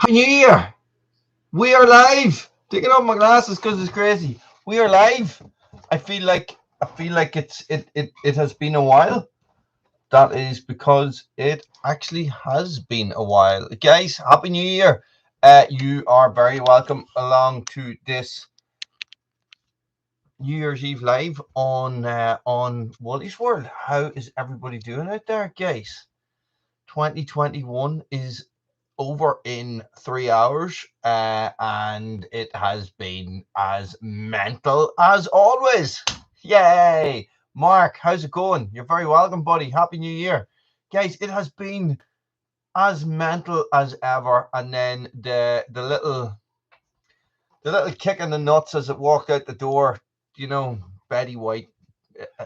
New Year. We are live. Taking off my glasses because it's crazy. We are live. I feel like it has been a while. That is because it actually has been a while. Guys, Happy New Year. You are very welcome along to this New Year's Eve live on Wally's World. How is everybody doing out there, guys? 2021 is over in 3 hours, and it has been as mental as always. Yay! Mark, how's it going? You're very welcome, buddy. Happy New Year, guys. It has been as mental as ever, and then the little kick in the nuts as it walked out the door. You know, Betty White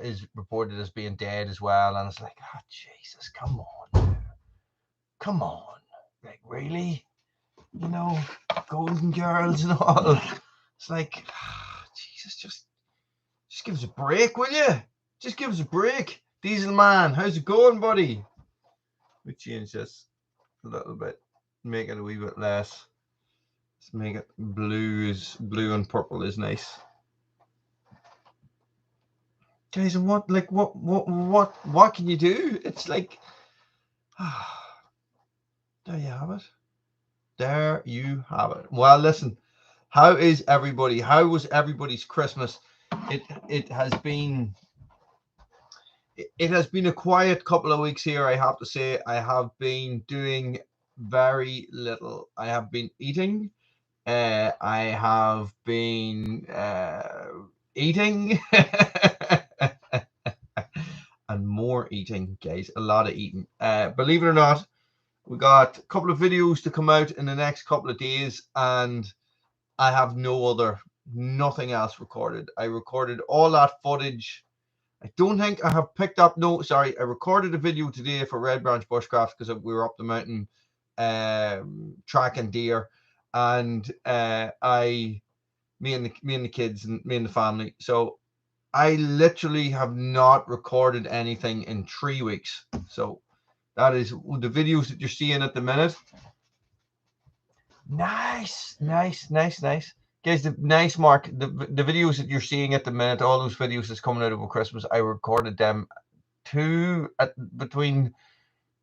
is reported as being dead as well, and it's like, oh Jesus, come on, like really? You know, Golden Girls and all. It's like, Jesus, just give us a break, will you? Just give us a break. Diesel Man, how's it going, buddy? We change this a little bit, make it a wee bit less. Let's make it blue and purple is nice. Guys, and what can you do? It's like, there you have it. There you have it. Well, listen, how is everybody? How was everybody's Christmas? It has been a quiet couple of weeks here, I have to say. I have been doing very little. I have been eating. I have been eating and more eating, guys. A lot of eating. Believe it or not, we got a couple of videos to come out in the next couple of days, and I have nothing else recorded. I recorded all that footage. I don't think I have picked up. No, sorry. I recorded a video today for Red Branch Bushcraft because we were up the mountain tracking deer, and me and the kids and me and the family. So I literally have not recorded anything in 3 weeks. So that is the videos that you're seeing at the minute. Nice. Guys, nice, Mark. The videos that you're seeing at the minute, all those videos that's coming out over Christmas, I recorded them between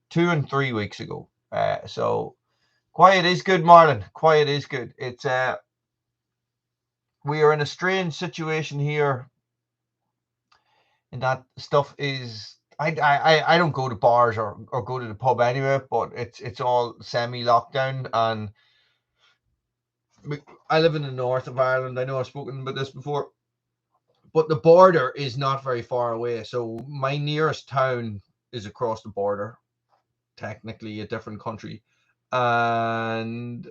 2 and 3 weeks ago. So quiet is good, Marlon. Quiet is good. It's we are in a strange situation here, and that stuff is I don't go to bars or go to the pub anyway, but it's all semi lockdown, and I live in the north of Ireland. I know I've spoken about this before, but the border is not very far away. So my nearest town is across the border, technically a different country. And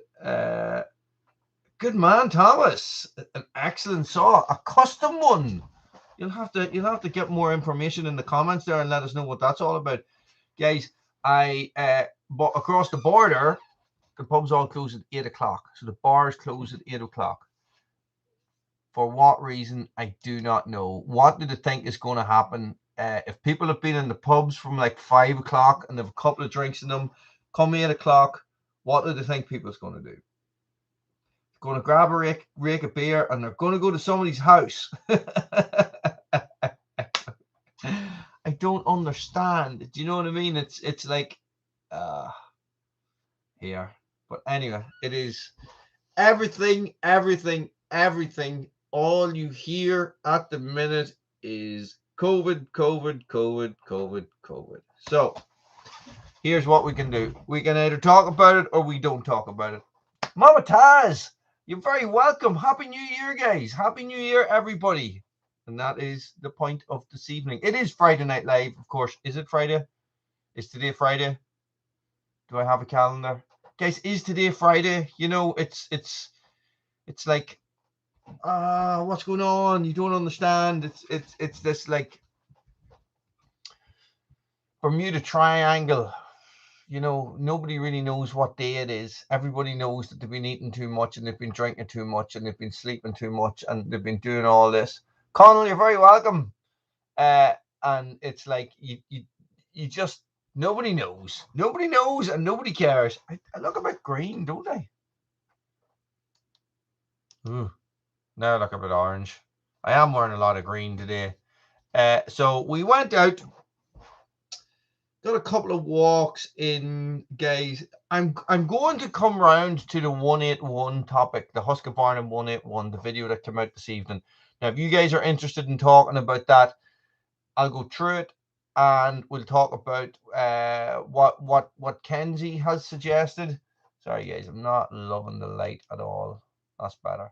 good man, Thomas, an excellent saw, a custom one. You'll have to get more information in the comments there and let us know what that's all about, guys. I but across the border, the pubs all close at 8 o'clock. So the bars close at 8 o'clock. For what reason, I do not know. What do they think is going to happen? If people have been in the pubs from like 5 o'clock and they have a couple of drinks in them, come 8 o'clock, what do they think people is going to do? They're going to grab a rake of beer and they're going to go to somebody's house. I don't understand. Do you know what I mean? It's like here. But anyway, it is everything. All you hear at the minute is COVID. So here's what we can do. We can either talk about it or we don't talk about it. Mama Taz, you're very welcome. Happy New Year, guys. Happy New Year, everybody. And that is the point of this evening. It is Friday Night Live, of course. Is it Friday? Is today Friday? Do I have a calendar? Guys, is today Friday? You know, it's like, what's going on? You don't understand. It's this like Bermuda Triangle. You know, nobody really knows what day it is. Everybody knows that they've been eating too much and they've been drinking too much and they've been sleeping too much and they've been doing all this. Connell, you're very welcome. And it's like you just nobody knows and nobody cares. I look a bit green, don't I? Ooh, now I look a bit orange. I am wearing a lot of green today. So we went out, got a couple of walks in, guys. I'm going to come round to the 181 topic, the Husqvarna 181, the video that came out this evening. Now, if you guys are interested in talking about that, I'll go through it and we'll talk about what Kenzie has suggested. Sorry, guys, I'm not loving the light at all. That's better.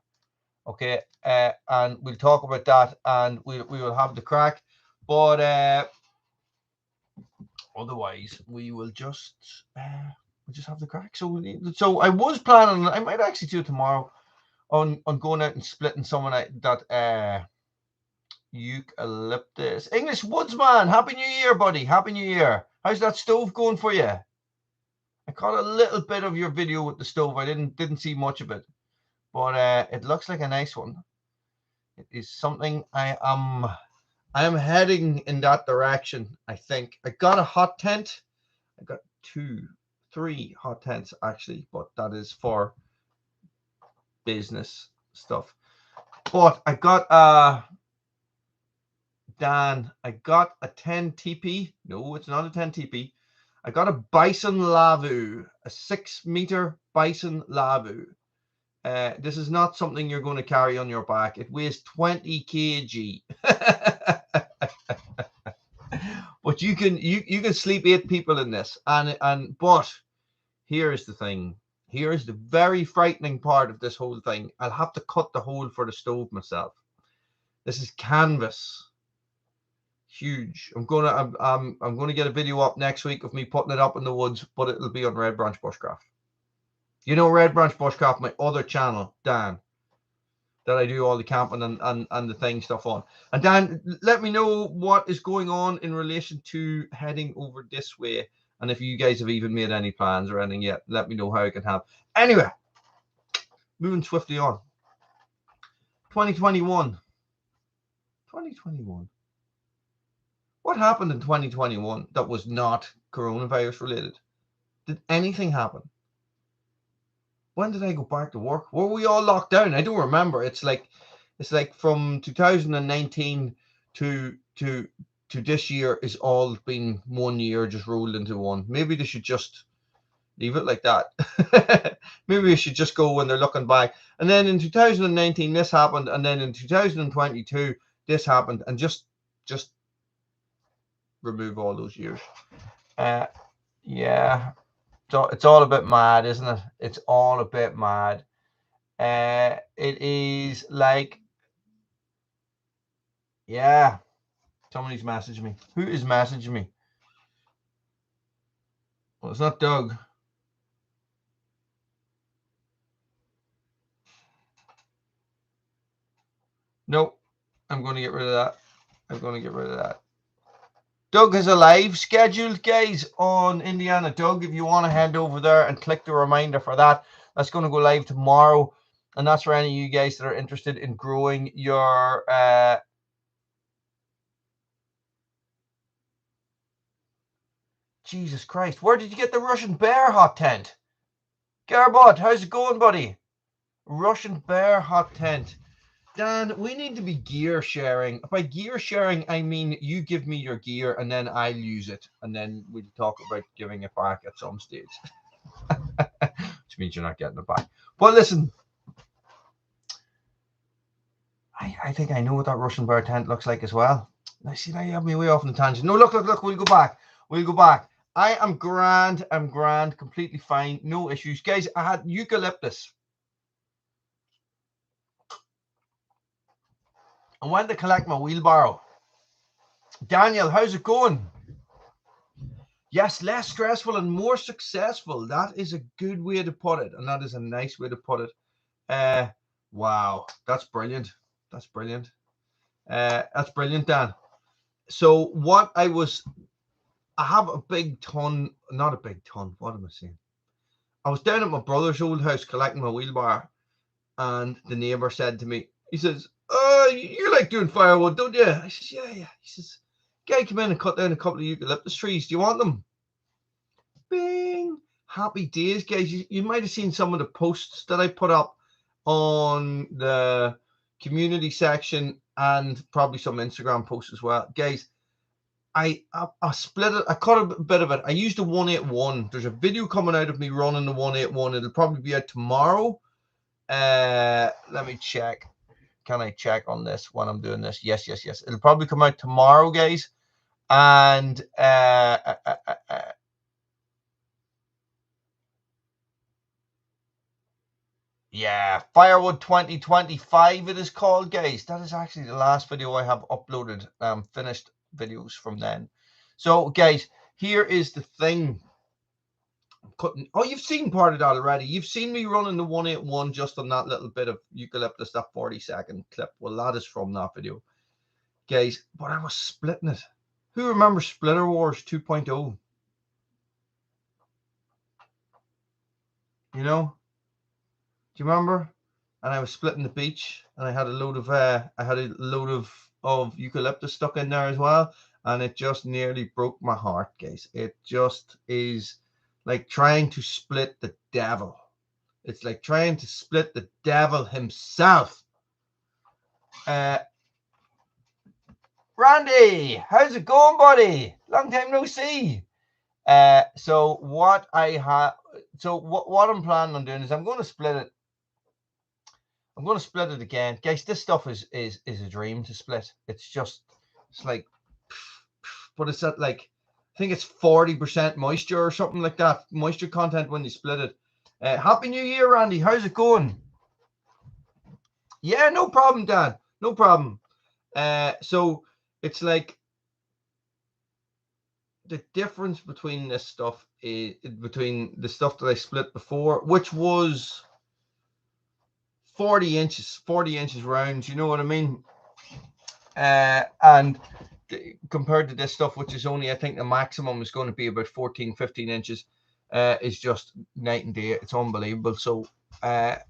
Okay, and we'll talk about that, and we will have the crack. But otherwise, we will just have the crack. So I was planning. I might actually do it tomorrow on going out and splitting someone that eucalyptus. English Woodsman, Happy New Year, buddy. Happy New Year. How's that stove going for you? I caught a little bit of your video with the stove. I didn't see much of it, but it looks like a nice one. It is something I am heading in that direction. I think I got a hot tent. I got 3 hot tents actually, but that is for business stuff. But I got Dan, I got a 10 TP. No, it's not a 10 TP. I got a Bison Lavu, a 6-meter Bison Lavu. This is not something you're going to carry on your back. It weighs 20 kg. But you can sleep 8 people in this. But here is the thing. Here is the very frightening part of this whole thing. I'll have to cut the hole for the stove myself. This is canvas. Huge. I'm gonna get a video up next week of me putting it up in the woods, but it'll be on Red Branch Bushcraft. You know Red Branch Bushcraft, my other channel, Dan, that I do all the camping and the thing stuff on. And Dan, let me know what is going on in relation to heading over this way, and if you guys have even made any plans or anything yet, let me know how I can help. Anyway, moving swiftly on. 2021. What happened in 2021 that was not coronavirus related? Did anything happen? When did I go back to work? Were we all locked down? I don't remember. It's like from 2019 to this year is all been 1 year just rolled into one. Maybe they should just leave it like that. Maybe we should just go when they're looking back. And then in 2019 this happened, and then in 2022 this happened, and just remove all those years. Yeah. So it's all a bit mad, isn't it? It's all a bit mad. It is like, yeah. Somebody's messaging me. Who is messaging me? Well, it's not Doug. Nope. I'm going to get rid of that. Doug has a live scheduled, guys, on Indiana. Doug, if you want to head over there and click the reminder for that, that's going to go live tomorrow. And that's for any of you guys that are interested in growing your Jesus Christ, where did you get the Russian bear hot tent? Garbot, how's it going, buddy? Russian bear hot tent. Dan, we need to be gear sharing. By gear sharing, I mean you give me your gear and then I'll use it. And then we'll talk about giving it back at some stage. Which means you're not getting it back. But listen, I think I know what that Russian bear tent looks like as well. I see, now you have me way off on the tangent. No, look, we'll go back. I am grand. I'm grand, completely fine. No issues. Guys, I had eucalyptus. I went to collect my wheelbarrow. Daniel, how's it going? Yes, less stressful and more successful. That is a good way to put it. And that is a nice way to put it. Wow, that's brilliant. That's brilliant. That's brilliant, Dan. So what I have a big ton, not a big ton. What am I saying? I was down at my brother's old house collecting my wheelbarrow. And the neighbor said to me, he says, you like doing firewood, don't you? I says, yeah. He says, guy come in and cut down a couple of eucalyptus trees. Do you want them? Bing. Happy days, guys. You might have seen some of the posts that I put up on the community section and probably some Instagram posts as well. Guys, I split it. I cut a bit of it. I used the 181. There's a video coming out of me running the 181. It'll probably be out tomorrow. Let me check. Can I check on this when I'm doing this? Yes. It'll probably come out tomorrow, guys. And yeah, Firewood 2025 it is called, guys. That is actually the last video I have uploaded. Finished videos from then. So, guys, here is the thing. Cutting. Oh, you've seen part of that already. You've seen me running the 181 just on that little bit of eucalyptus, that 40-second clip. Well, that is from that video, guys. But I was splitting it. Who remembers Splitter Wars 2.0? You know? Do you remember? And I was splitting the beach, and I had a load of eucalyptus stuck in there as well, and it just nearly broke my heart, guys. It just is like trying to split the devil. It's like trying to split the devil himself. Randy, how's it going, buddy? Long time no see. So what I'm planning on doing is I'm going to split it. I'm going to split it again, guys. This stuff is a dream to split. It's like, but it's at like, I think it's 40% moisture or something like that. Moisture content when you split it. Happy New Year, Randy. How's it going? Yeah, no problem, Dan. No problem. So it's like the difference between this stuff is between the stuff that I split before, which was 40 inches round, you know what I mean? And compared to this stuff, which is only, I think the maximum is going to be about 14, 15 inches, is just night and day. It's unbelievable. So the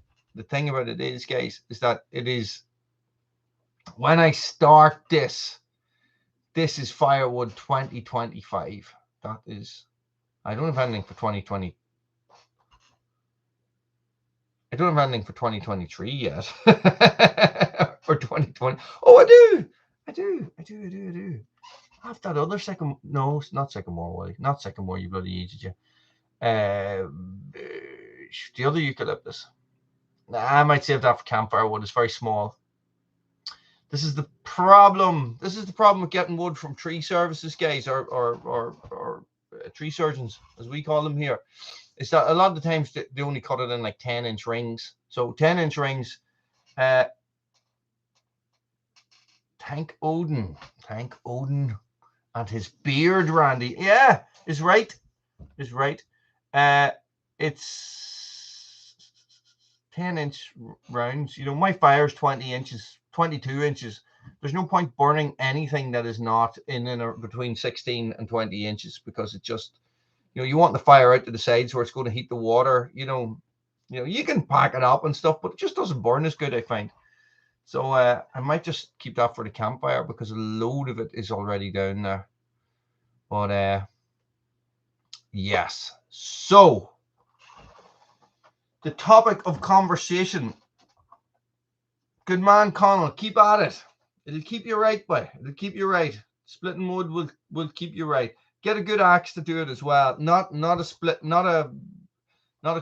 thing about it is, guys, is that it is, when I start this is Firewood 2025. That is, I don't have anything for 2020. I don't have anything for 2023 yet. For 2020. Oh, I do. I have that other second. No, it's not Sycamore, Wally. Not Sycamore, you bloody idiot. The other eucalyptus. I might save that for campfire wood. It's very small. This is the problem. This is the problem with getting wood from tree services, guys, or tree surgeons, as we call them here. Is that a lot of the times they only cut it in like 10-inch rings. So 10-inch rings. Thank Odin and his beard, Randy. Yeah, is right. It's 10-inch rounds. You know, my fire's 20 inches, 22 inches. There's no point burning anything that is not in or between 16 and 20 inches, because it just, you know, you want the fire out to the sides where it's going to heat the water. You know, you can pack it up and stuff, but it just doesn't burn as good, I find. So I might just keep that for the campfire, because a load of it is already down there. But yes. So the topic of conversation. Good man, Connell. Keep at it. It'll keep you right, boy. It'll keep you right. Splitting wood will keep you right. Get a good axe to do it as well. Not a split, not a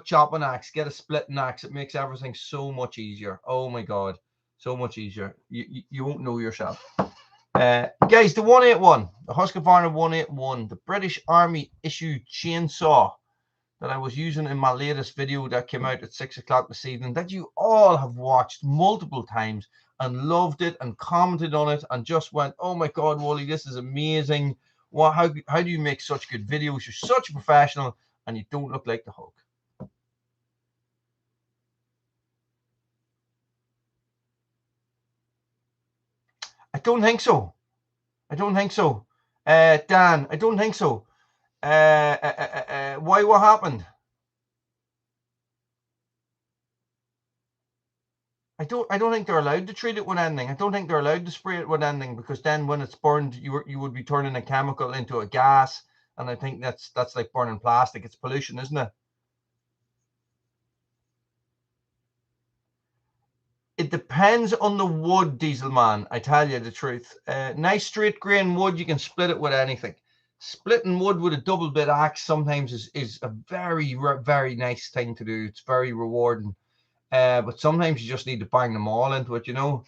chopping axe. Get a splitting axe. It makes everything so much easier. Oh my God. So much easier. You won't know yourself. Guys, the 181, the Husqvarna 181, the British Army issued chainsaw that I was using in my latest video that came out at 6 o'clock this evening, that you all have watched multiple times and loved it and commented on it and just went, oh my God, Wally, this is amazing. How do you make such good videos? You're such a professional and you don't look like the Hulk. I don't think so. Dan, I don't think so. Why? What happened? I don't think they're allowed to treat it with anything. I don't think they're allowed to spray it with anything, because then when it's burned, you would be turning a chemical into a gas, and I think that's like burning plastic. It's pollution, isn't it? depends on the wood, Diesel Man. I tell you the truth. Nice straight grain wood, you can split it with anything. Splitting wood with a double bit axe sometimes is a very, very nice thing to do. It's very rewarding. But sometimes you just need to bang them all into it, you know.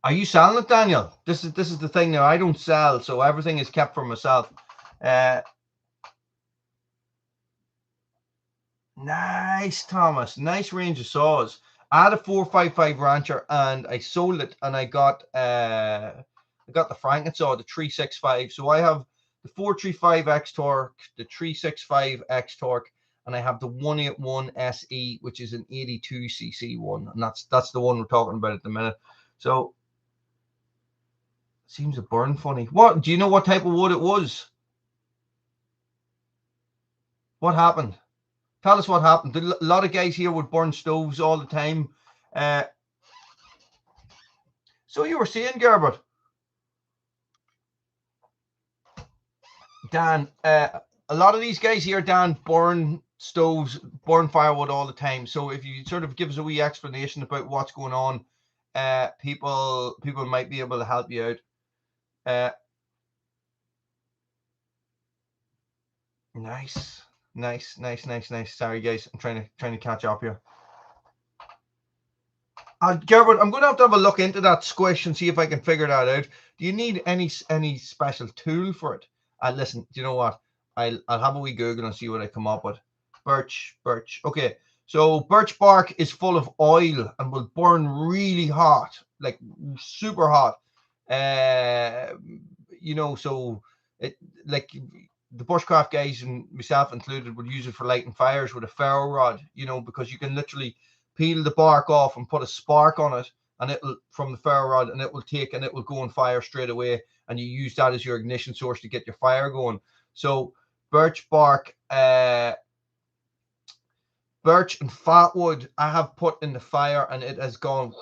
Are you selling it, Daniel? This is the thing now. I don't sell, so everything is kept for myself. Nice, Thomas. Nice range of saws. I had a 455 Rancher and I sold it, and I got the Frankensaw, the 365. So I have the 435 x-torq, the 365 x-torq, and I have the 181 SE, which is an 82cc one, and that's the one we're talking about at the minute. So seems to burn funny. What do you know? What type of wood it was? What happened? Tell us what happened. A lot of guys here would burn stoves all the time. So you were saying, Gerbert, Dan, a lot of these guys here, Dan, burn stoves, burn firewood all the time. So if you sort of give us a wee explanation about what's going on, people might be able to help you out. Nice. Sorry, guys, I'm trying to catch up here. Gerbert, I'm going to have a look into that squish and see if I can figure that out. Do you need any special tool for it? Listen, do you know what? I'll have a wee Google and see what I come up with. Birch. Okay, so birch bark is full of oil and will burn really hot, like super hot. You know, so it like the bushcraft guys and myself included would use it for lighting fires with a ferro rod, you know, because you can literally peel the bark off and put a spark on it, and it'll from the ferro rod, and it will go on fire straight away, and you use that as your ignition source to get your fire going. So birch bark, birch and fatwood I have put in the fire, and it has gone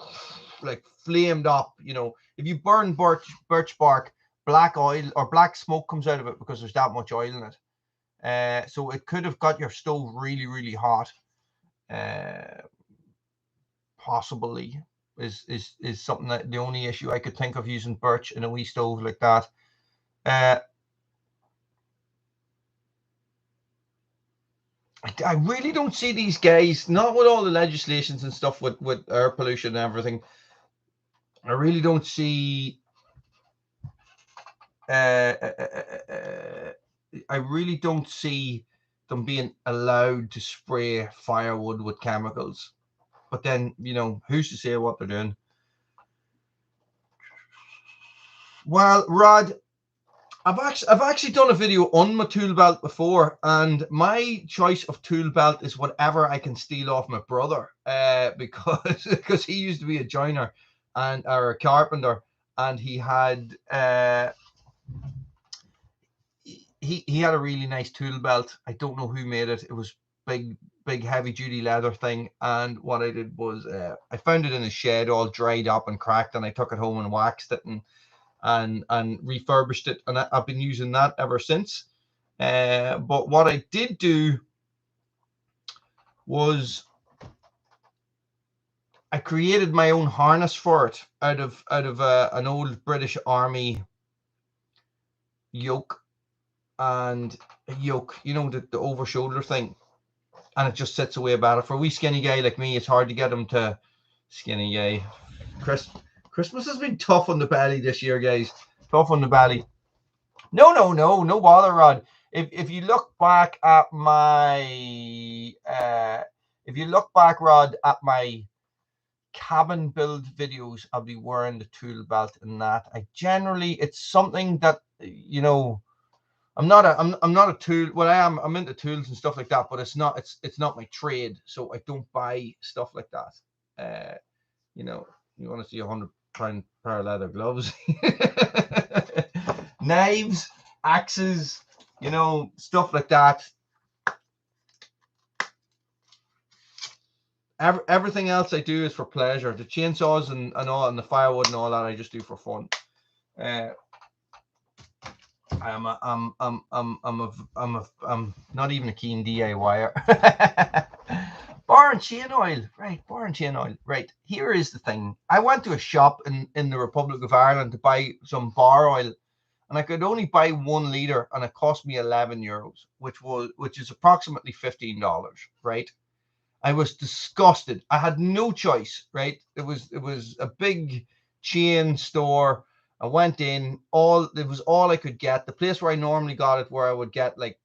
like flamed up. You know, if you burn birch bark, black oil or black smoke comes out of it because there's that much oil in it. So it could have got your stove really, really hot. Possibly is something that the only issue I could think of using birch in a wee stove like that. I really don't see these guys, not with all the legislations and stuff with air pollution and everything. I really don't see I really don't see them being allowed to spray firewood with chemicals. But then, you know, who's to say what they're doing? Well, Rod, I've actually done a video on my tool belt before, and my choice of tool belt is whatever I can steal off my brother, because he used to be a joiner or a carpenter, and he had he had a really nice tool belt. I don't know who made it. It was big heavy duty leather thing, and what I did was I found it in a shed all dried up and cracked, and I took it home and waxed it and refurbished it, and I've been using that ever since. But what I did do was I created my own harness for it out of an old British Army yoke, and a yoke, you know, the over shoulder thing, and it just sits away better. For a wee skinny guy like me, it's hard to get him to skinny guy. Christmas has been tough on the belly this year, guys. Tough on the belly. No bother, Rod. If you look back at my Rod, at my cabin build videos, I'll be wearing the tool belt in that. I generally, it's something that, you know, I'm not a tool. Well, I'm into tools and stuff like that, but it's not my trade, so I don't buy stuff like that. You know, you want to see 100 pair of leather gloves, knives, axes, you know, stuff like that. Everything else I do is for pleasure. The chainsaws and all, and the firewood and all that, I just do for fun. I'm not even a keen DIYer. bar and chain oil. Right, bar and chain oil. Right, here is the thing. I went to a shop in the Republic of Ireland to buy some bar oil, and I could only buy 1 litre, and it cost me €11, which is approximately $15, right? I was disgusted. I had no choice, right? It was a big chain store. I went in, it was all I could get. The place where I normally got it, where I would get like,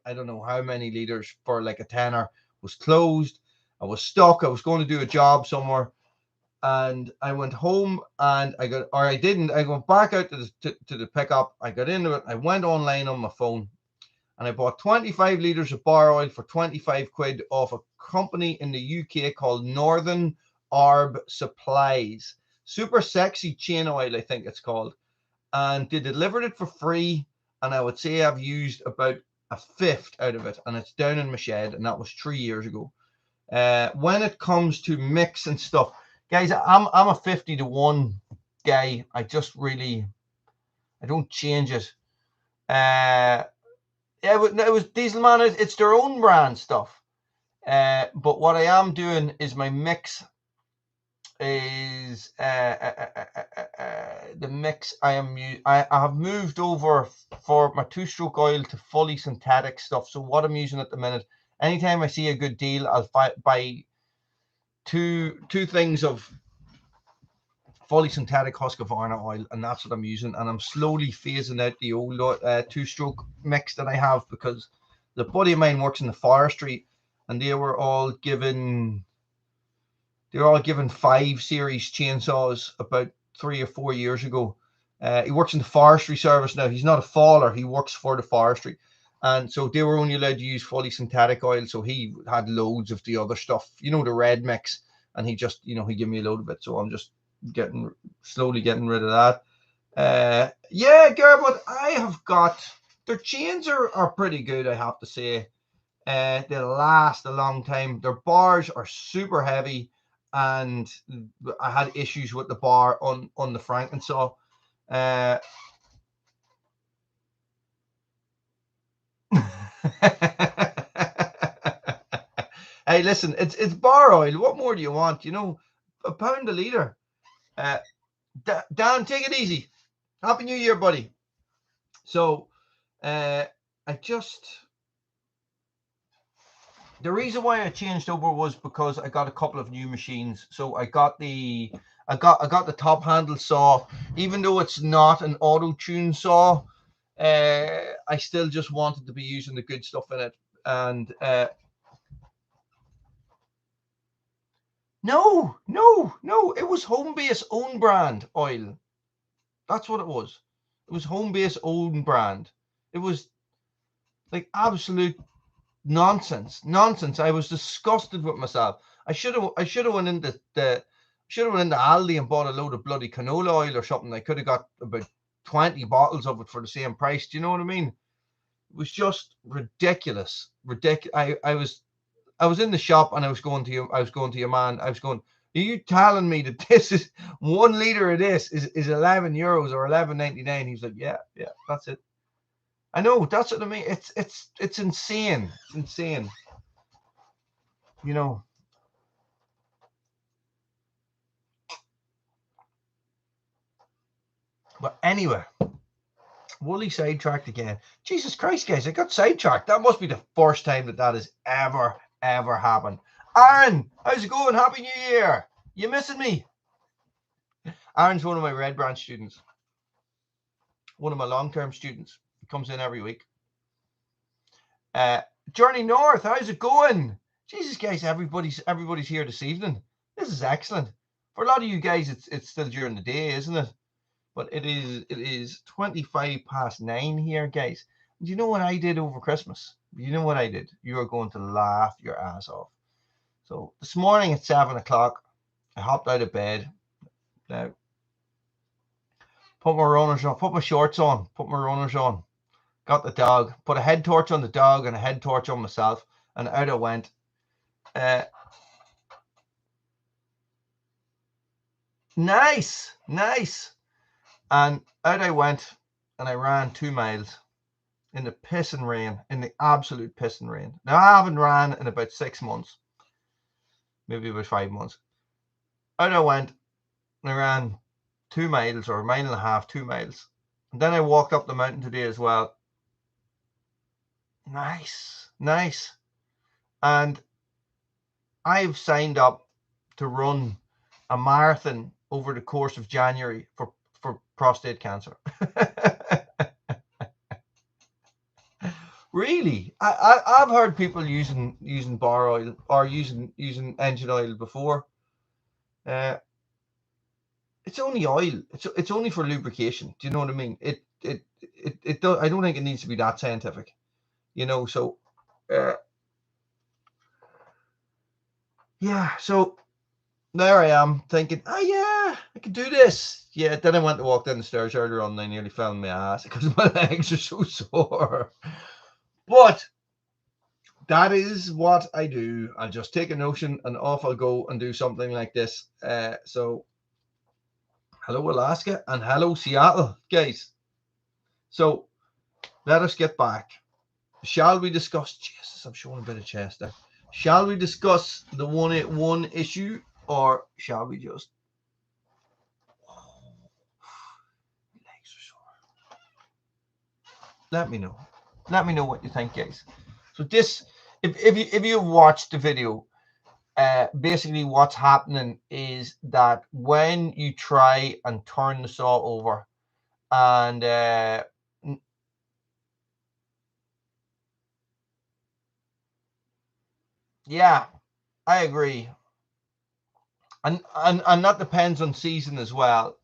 I don't know how many liters for like a tenner, was closed. I was stuck. I was going to do a job somewhere, and I went home, and I went back out to the pickup. I got into it. I went online on my phone, and I bought 25 litres of bar oil for 25 quid off a company in the UK called Northern Arb Supplies. Super sexy chain oil, I think it's called. And they delivered it for free. And I would say I've used about a fifth out of it. And it's down in my shed. And that was 3 years ago. When it comes to mix and stuff, guys, I'm a 50-1 guy. I don't change it. It was Dieselman. It's their own brand stuff. But what I am doing is my mix is the mix I have moved over for my 2-stroke oil to fully synthetic stuff. So what I'm using at the minute, anytime I see a good deal, I'll buy two things of fully synthetic Husqvarna oil, and that's what I'm using. And I'm slowly phasing out the old 2-stroke mix that I have, because the buddy of mine works in the forestry, and they were all given 5 series chainsaws about 3 or 4 years ago. He works in the forestry service now. He's not a faller. He works for the forestry. And so they were only allowed to use fully synthetic oil. So he had loads of the other stuff, the red mix. And he just, he gave me a load of it. So I'm just slowly getting rid of that. Yeah, Gerard, I have got, their chains are pretty good, I have to say. They last a long time. Their bars are super heavy, and I had issues with the bar on the Frankensaw. Hey, listen, it's bar oil. What more do you want? £1 a litre. Dan, take it easy. Happy New Year, buddy. So, the reason why I changed over was because I got a couple of new machines. So I got the top handle saw. Even though it's not an auto tune saw, I still just wanted to be using the good stuff in it. And no, it was Homebase own brand oil. That's what it was. It was Homebase own brand. It was like absolute nonsense. I was disgusted with myself. I should have went into Aldi and bought a load of bloody canola oil or something. I could have got about 20 bottles of it for the same price. Do you know what I mean? It was just ridiculous. I was in the shop, and I was going to your man. I was going, are you telling me that this is 1 litre of this is €11 or $11.99? He's like, yeah, that's it. I know, that's what I mean. It's insane. It's insane. But anyway, Wooly sidetracked again. Jesus Christ, guys, I got sidetracked. That must be the first time that has ever happened. Aaron, how's it going? Happy New Year. You missing me? Aaron's one of my Red Branch students. One of my long-term students. He comes in every week. Journey North, how's it going? Jesus, guys, everybody's here this evening. This is excellent. For a lot of you guys, it's still during the day, isn't it? But it is 9:25 here, guys. Do you know what I did over Christmas? You know what I did? You are going to laugh your ass off. So this morning at 7 o'clock, I hopped out of bed. Now, put my runners on, put my shorts on, put my runners on. Got the dog, put a head torch on the dog and a head torch on myself, and out I went. Nice. And out I went, and I ran 2 miles in the pissing rain, in the absolute pissing rain. Now, I haven't ran in about 6 months. maybe about 5 months. Out I went, and I ran 2 miles or a mile and a half, 2 miles. And then I walked up the mountain today as well. Nice, nice. And I've signed up to run a marathon over the course of January for prostate cancer. Really, I've heard people using bar oil or using engine oil before. It's only oil. It's only for lubrication. Do you know what I mean? It I don't think it needs to be that scientific, you know. So, yeah. So there I am thinking, oh yeah, I can do this. Yeah. Then I went to walk down the stairs earlier on, and I nearly fell on my ass because my legs are so sore. But that is what I do. I'll just take a notion and off I'll go and do something like this. So hello Alaska and hello Seattle, guys. So let us get back. Shall we discuss? Jesus, I'm showing a bit of chest there. Shall we discuss the 181 issue, or shall we just? Oh, legs are sore. Let me know. Let me know what you think, guys. So this, if you've watched the video, basically what's happening is that when you try and turn the saw over, and yeah, I agree, and that depends on season as well.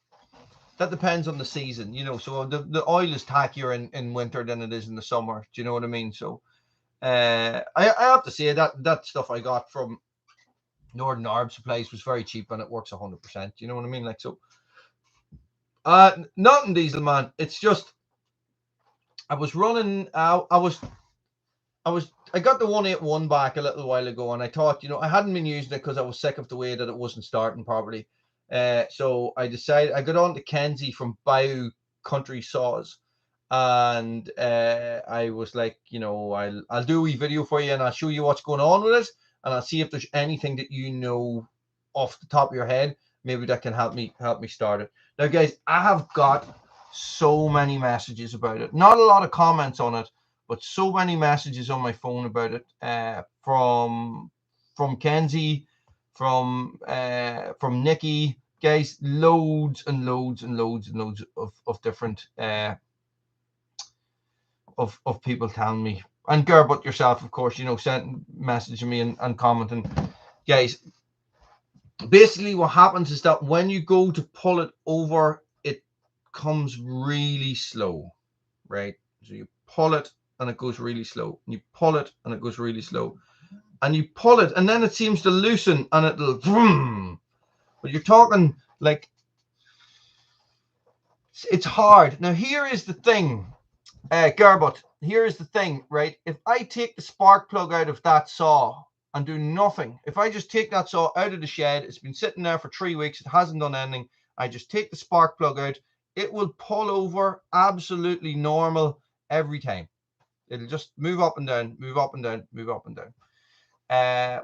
That depends on the season, you know. So the oil is tackier in winter than it is in the summer. Do you know what I mean? So I have to say that stuff I got from Northern Arb Supplies was very cheap, and it works 100%. You know what I mean? Like, so not in diesel, man. It's just I was running out. I got the 181 back a little while ago, and I thought, you know, I hadn't been using it because I was sick of the way that it wasn't starting properly. So I decided I got on to Kenzie from Bio Country Saws, and I was like, you know, I'll do a wee video for you, and I'll show you what's going on with it, and I'll see if there's anything that you know off the top of your head, maybe that can help me start it. Now, guys, I have got so many messages about it. Not a lot of comments on it, but so many messages on my phone about it, from Kenzie, from Nikki, guys, loads and loads and loads and loads of different of people telling me, and Gerbert yourself, of course, you know, messaging me and commenting. Guys, basically what happens is that when you go to pull it over, it comes really slow, right? So you pull it and it goes really slow, and you pull it and it goes really slow, and you pull it and then it seems to loosen and it'll vroom. But you're talking like it's hard. Now here is the thing, Gerbot, here is the thing, right? If I take the spark plug out of that saw and do nothing, if I just take that saw out of the shed, it's been sitting there for 3 weeks, it hasn't done anything, I just take the spark plug out, it will pull over absolutely normal every time. It'll just move up and down, move up and down, move up and down.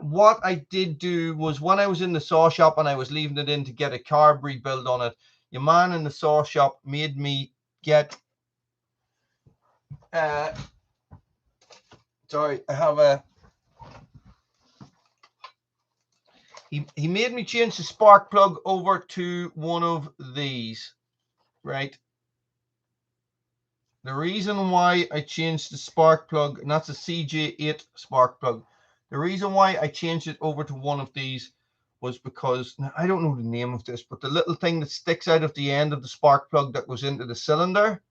What I did do was when I was in the saw shop and I was leaving it in to get a carb rebuild on it, your man in the saw shop made me get sorry, I have a he made me change the spark plug over to one of these, right? The reason why I changed the spark plug, and that's a CJ8 spark plug, the reason why I changed it over to one of these was because, now I don't know the name of this, but the little thing that sticks out of the end of the spark plug that goes into the cylinder,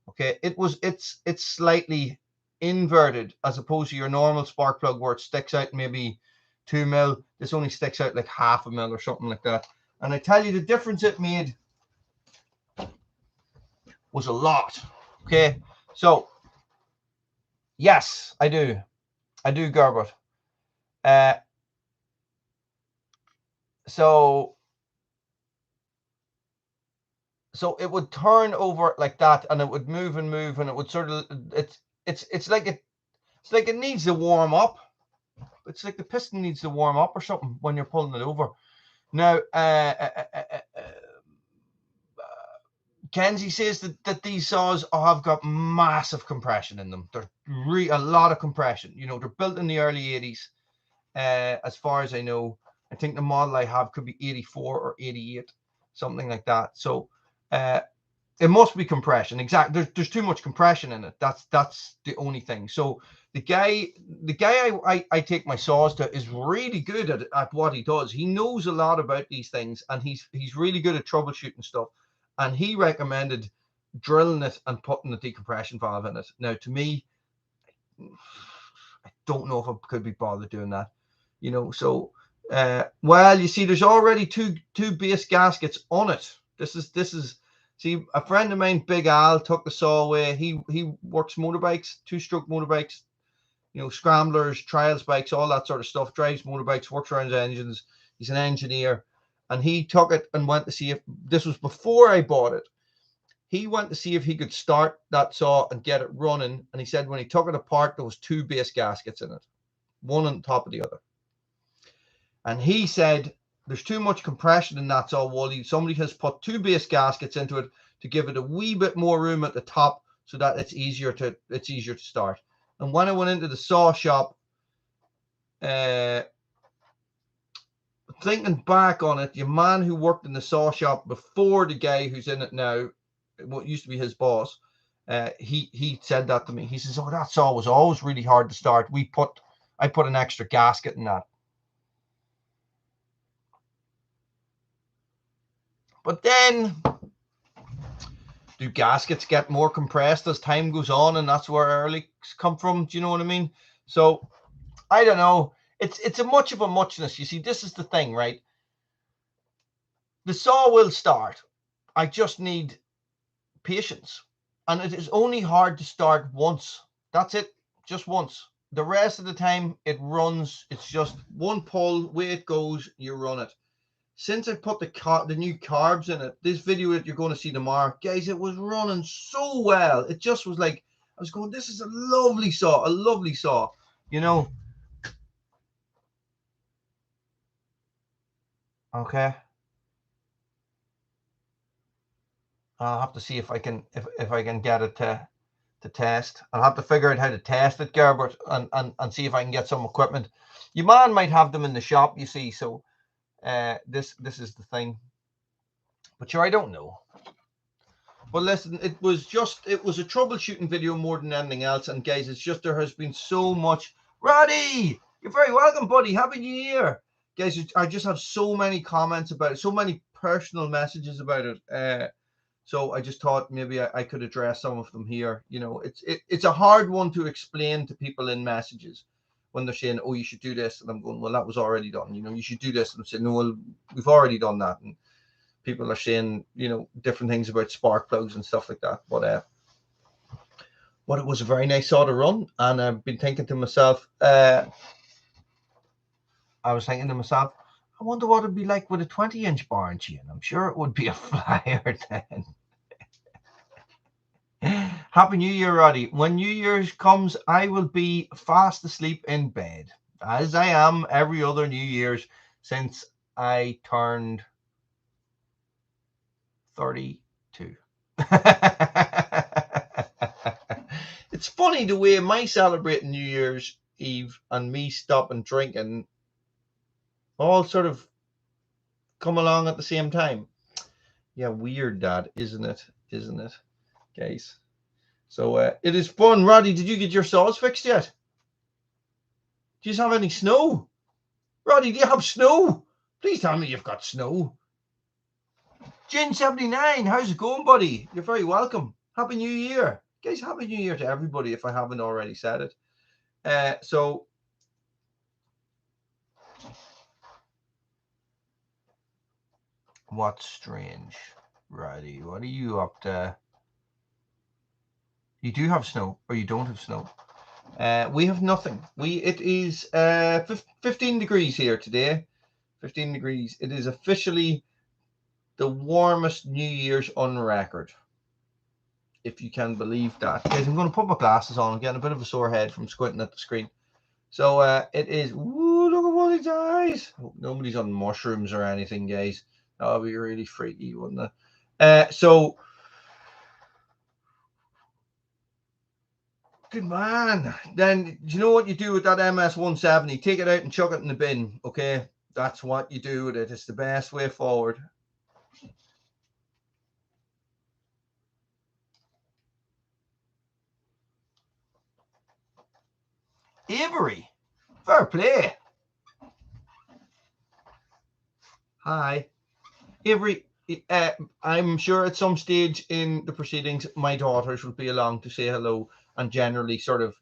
okay, it's slightly inverted as opposed to your normal spark plug where it sticks out maybe 2 mil. This only sticks out like 0.5 mil or something like that. And I tell you, the difference it made was a lot. Okay, so yes, I do Gerbert. So it would turn over like that, and it would move and move, and it would sort of it's like it needs to warm up. It's like the piston needs to warm up or something when you're pulling it over. Now, Kenzie says that these saws have got massive compression in them. They're a lot of compression. You know, they're built in the early 80s. As far as I know, I think the model I have could be 84 or 88, something like that. So it must be compression. Exactly. There's too much compression in it. That's the only thing. So the guy I take my saws to is really good at what he does. He knows a lot about these things, and he's really good at troubleshooting stuff. And he recommended drilling it and putting a decompression valve in it. Now, to me, I don't know if I could be bothered doing that. You know, so well, you see, there's already two base gaskets on it. This is. See, a friend of mine, Big Al, took the saw away. He works motorbikes, 2-stroke motorbikes, you know, scramblers, trials bikes, all that sort of stuff. Drives motorbikes, works around engines. He's an engineer, and he took it and went to see if this was before I bought it. He went to see if he could start that saw and get it running. And he said when he took it apart, there was 2 base gaskets in it, one on top of the other. And he said there's too much compression in that saw, Wally. Somebody has put 2 base gaskets into it to give it a wee bit more room at the top so that it's easier to start. And when I went into the saw shop, thinking back on it, the man who worked in the saw shop before the guy who's in it now, what used to be his boss, he said that to me. He says, "Oh, that saw was always really hard to start. I put an extra gasket in that." But then, do gaskets get more compressed as time goes on, and that's where air leaks come from? Do you know what I mean? So, I don't know. It's a much of a muchness. You see, this is the thing, right? The saw will start. I just need patience. And it is only hard to start once. That's it. Just once. The rest of the time, it runs. It's just one pull, way it goes, you run it. Since I put the new carbs in it, this video that you're going to see tomorrow, guys, it was running so well. It just was like, I was going, this is a lovely saw, you know. Okay. I'll have to see if I can get it to test. I'll have to figure out how to test it, Gerbert, and see if I can get some equipment. Your man might have them in the shop, you see, so this is the thing. But sure, I don't know. But listen, it was a troubleshooting video more than anything else. And guys, it's just there has been so much. Roddy, you're very welcome, buddy. Happy New Year. Guys, I just have so many comments about it, so many personal messages about it. So I just thought maybe I could address some of them here. You know, it's a hard one to explain to people in messages when they're saying, "Oh, you should do this," and I'm going, "Well, that was already done." You know, you should do this, and I'm saying, "No, well, we've already done that." And people are saying, you know, different things about spark plugs and stuff like that. But it was a very nice saw to run, and I've been thinking to myself, I wonder what it'd be like with a 20-inch bar and chain. I'm sure it would be a flyer then. Happy New Year, Roddy. When New Year's comes, I will be fast asleep in bed, as I am every other New Year's since I turned 32. It's funny the way my celebrating New Year's Eve and me stopping drinking all sort of come along at the same time. Yeah, weird that, isn't it? Isn't it, guys? So it is fun. Roddy, did you get your saws fixed yet? Do you have any snow? Roddy, do you have snow? Please tell me you've got snow. Gin79, how's it going, buddy? You're very welcome. Happy New Year. Guys, Happy New Year to everybody if I haven't already said it. So what's strange? Roddy, what are you up to? You do have snow, or you don't have snow? We have nothing. It is 15 degrees here today. 15 degrees. It is officially the warmest New Year's on record, if you can believe that. Guys, I'm going to put my glasses on. I'm getting a bit of a sore head from squinting at the screen. So it is. Ooh, look at one of his eyes. Hope nobody's on mushrooms or anything, guys. That would be really freaky, wouldn't it? So good man. Then do you know what you do with that MS-170? Take it out and chuck it in the bin. Okay, that's what you do with it. It's the best way forward. Avery, fair play. Hi, Avery. I'm sure at some stage in the proceedings, my daughters will be along to say hello and generally sort of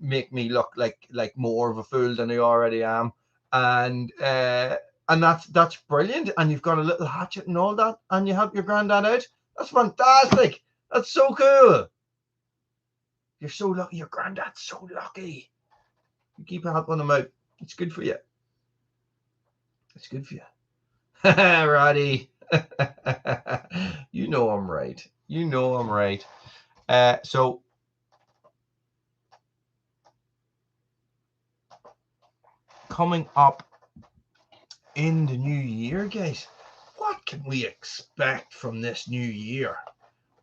make me look like more of a fool than I already am, and that's brilliant. And you've got a little hatchet and all that, and you help your granddad out. That's fantastic. That's so cool. You're so lucky. Your granddad's so lucky. You keep helping him out. It's good for you. It's good for you. Roddy. You know I'm right. You know I'm right. So coming up in the new year, guys, what can we expect from this new year?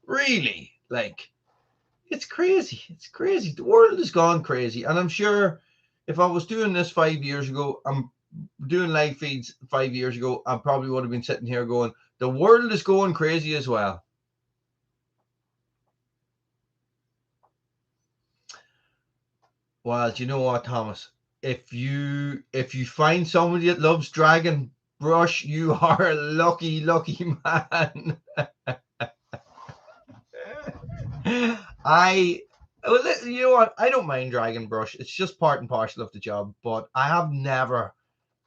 Really, like, it's crazy. It's crazy. The world has gone crazy. And I'm sure if I was doing this 5 years ago, I'm doing live feeds 5 years ago, I probably would have been sitting here going, the world is going crazy as well. Well, do you know what, Thomas? If you find somebody that loves dragon brush, you are a lucky man. You know what? I don't mind dragon brush. It's just part and parcel of the job. But I have never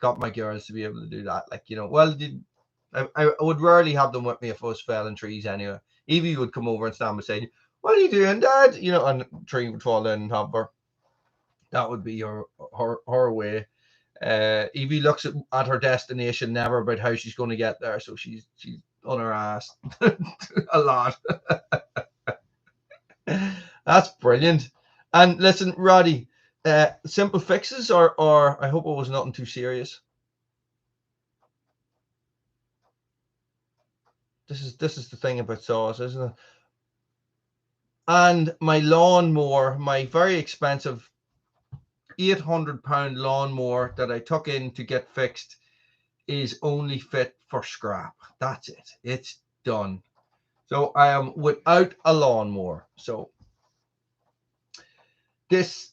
got my girls to be able to do that. Like, you know, well, I would rarely have them with me if I was felling trees anyway. Evie would come over and stand beside you. What are you doing, Dad? You know, and a tree would fall in and top of her. That would be her way. Evie looks at her destination, never about how she's going to get there. So she's on her ass a lot. That's brilliant. And listen, Roddy, simple fixes, or I hope it was nothing too serious. This is the thing about saws, isn't it? And my lawnmower, my very expensive £800 lawnmower that I took in to get fixed, is only fit for scrap. That's it. It's done. So I am without a lawnmower. So this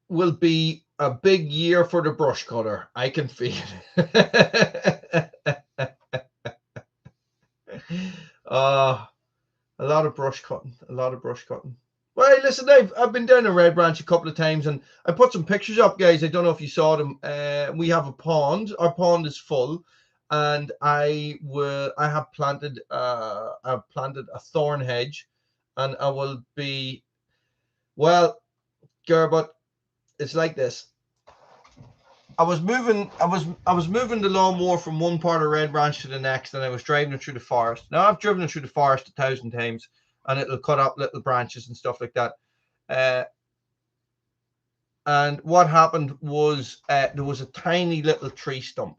will be a big year for the brush cutter. I can feel it. A lot of brush cutting. A lot of brush cutting. Well, hey, listen, I've been down to Red Branch a couple of times, and I put some pictures up, guys. I don't know if you saw them. We have a pond. Our pond is full, and I have planted a thorn hedge, and I will be, well, Gerbert, it's like this. I was moving the lawnmower from one part of Red Branch to the next, and I was driving it through the forest. Now I've driven it through the forest 1,000 times, and it'll cut up little branches and stuff like that. And what happened was there was a tiny little tree stump.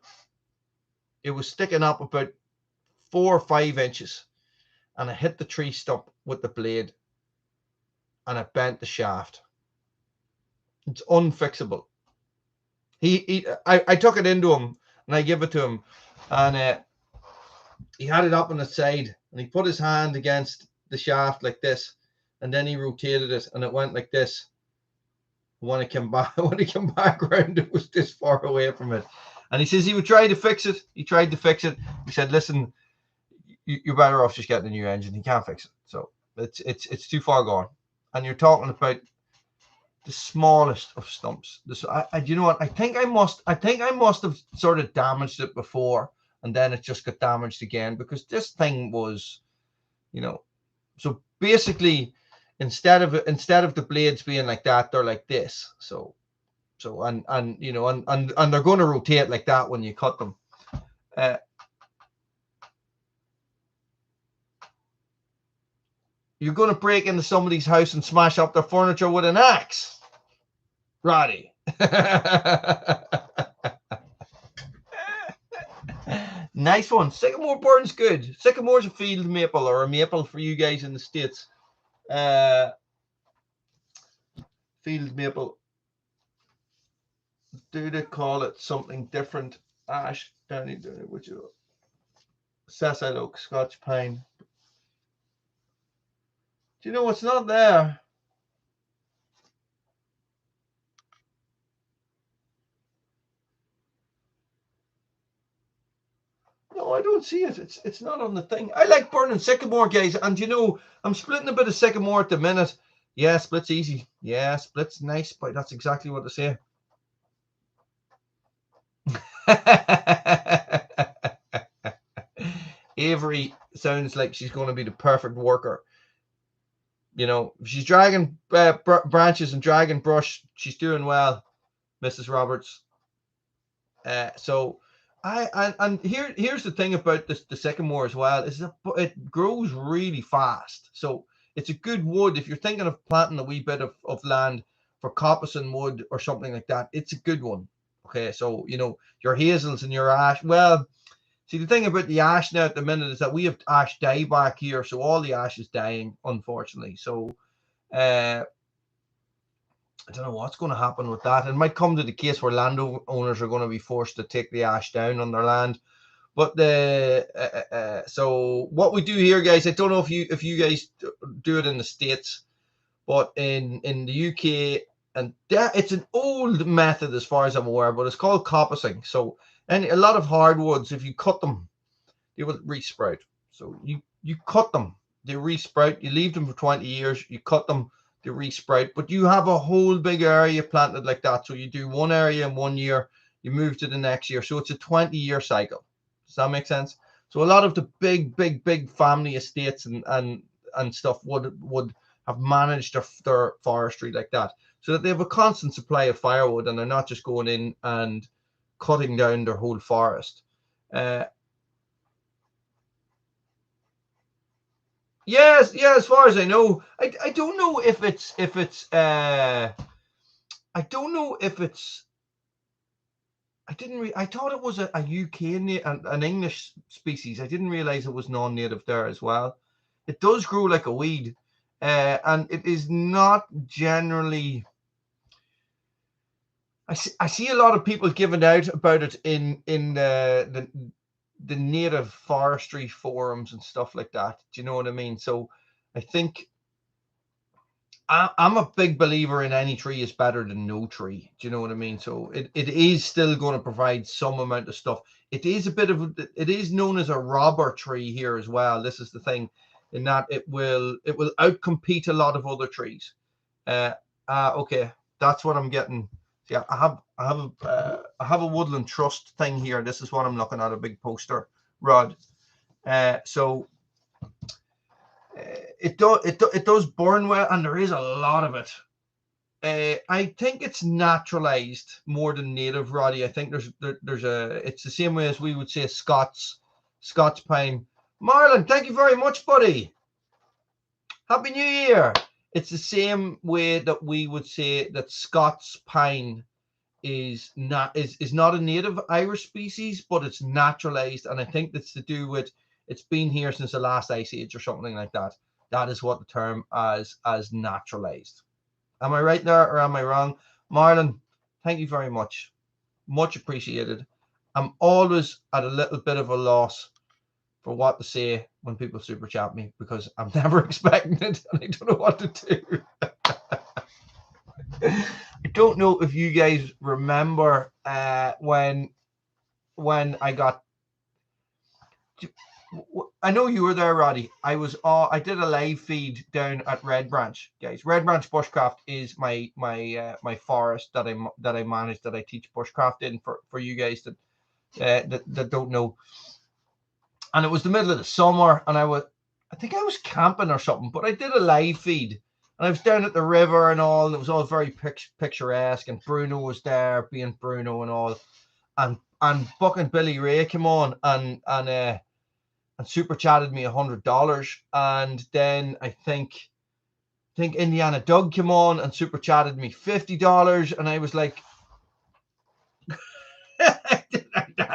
It was sticking up about 4 or 5 inches, and I hit the tree stump with the blade, and I bent the shaft. It's unfixable. I took it into him, and I give it to him, and he had it up on the side, and he put his hand against the shaft like this, and then he rotated it, and it went like this. When I came back around, it was this far away from it. And he says he would try to fix it. He tried to fix it. He said, listen, you're better off just getting a new engine. He can't fix it. So it's too far gone. And you're talking about the smallest of stumps. You know what? I think I must have sort of damaged it before, and then it just got damaged again, because this thing was, you know, so basically instead of the blades being like that, they're like this. So and you know, and they're going to rotate like that when you cut them. You're going to break into somebody's house and smash up their furniture with an axe, Roddy. Nice one. Sycamore burn's good. Sycamore's a field maple, or a maple for you guys in the States. Field maple. Do they call it something different? Ash, Downey, which Sessile oak, Scotch pine. Do you know what's not there? No, I don't see it. It's not on the thing. I like burning sycamore, guys, and you know, I'm splitting a bit of sycamore at the minute. Yeah, split's easy. Yeah, split's nice, but that's exactly what to say. Avery sounds like she's going to be the perfect worker. You know, if she's dragging branches and dragging brush, she's doing well, Mrs. Roberts. So here's the thing about the sycamore as well, is that it grows really fast. So it's a good wood if you're thinking of planting a wee bit of land for coppicing wood or something like that. It's a good one. Okay, so you know your hazels and your ash. Well, see, the thing about the ash now at the minute is that we have ash dieback here, so all the ash is dying, unfortunately. So I don't know what's going to happen with that. It might come to the case where landowners are going to be forced to take the ash down on their land. But so what we do here, guys, I don't know if you guys do it in the States, but in the UK, and it's an old method as far as I'm aware, but it's called coppicing. So a lot of hardwoods, if you cut them, they will resprout. So you cut them, they resprout. You leave them for 20 years, you cut them, they resprout. But you have a whole big area planted like that. So you do one area in 1 year, you move to the next year. So it's a 20-year cycle. Does that make sense? So a lot of the big family estates and stuff would have managed their forestry like that, so that they have a constant supply of firewood and they're not just going in and cutting down their whole forest. Yes, yeah, as far as I know, I don't know if it's I don't know if it's I thought it was a UK an English species. I didn't realize it was non-native there as well. It does grow like a weed, and it is not generally. I see a lot of people giving out about it in the native forestry forums and stuff like that. Do you know what I mean? So I think I'm a big believer in any tree is better than no tree. Do you know what I mean? So it is still going to provide some amount of stuff. It is it is known as a robber tree here as well. This is the thing, in that it will outcompete a lot of other trees. Okay, that's what I'm getting. Yeah, I have a woodland trust thing here. This is what I'm looking at, a big poster rod. So it does burn well, and there is a lot of it. I think it's naturalized more than native, Roddy. I think there's it's the same way as we would say Scots pine. Marlon, thank you very much, buddy. Happy New Year. It's the same way that we would say that Scots pine is not a native Irish species, but it's naturalized, and I think that's to do with it's been here since the last ice age or something like that. That is what the term as naturalized. Am I right there or am I wrong? Marlon, thank you very much. Much appreciated. I'm always at a little bit of a loss for what to say when people super chat me, because I'm never expecting it and I don't know what to do. I don't know if you guys remember when I got. I know you were there, Roddy. I did a live feed down at Red Branch, guys. Red Branch Bushcraft is my forest that I manage, that I teach bushcraft in for you guys that don't know. And it was the middle of the summer, and I think I was camping or something, but I did a live feed. And I was down at the river and all, and it was all very picturesque. And Bruno was there, being Bruno and all. And fucking Billy Ray came on and super chatted me $100. And then I think Indiana Doug came on and super chatted me $50. And I was like,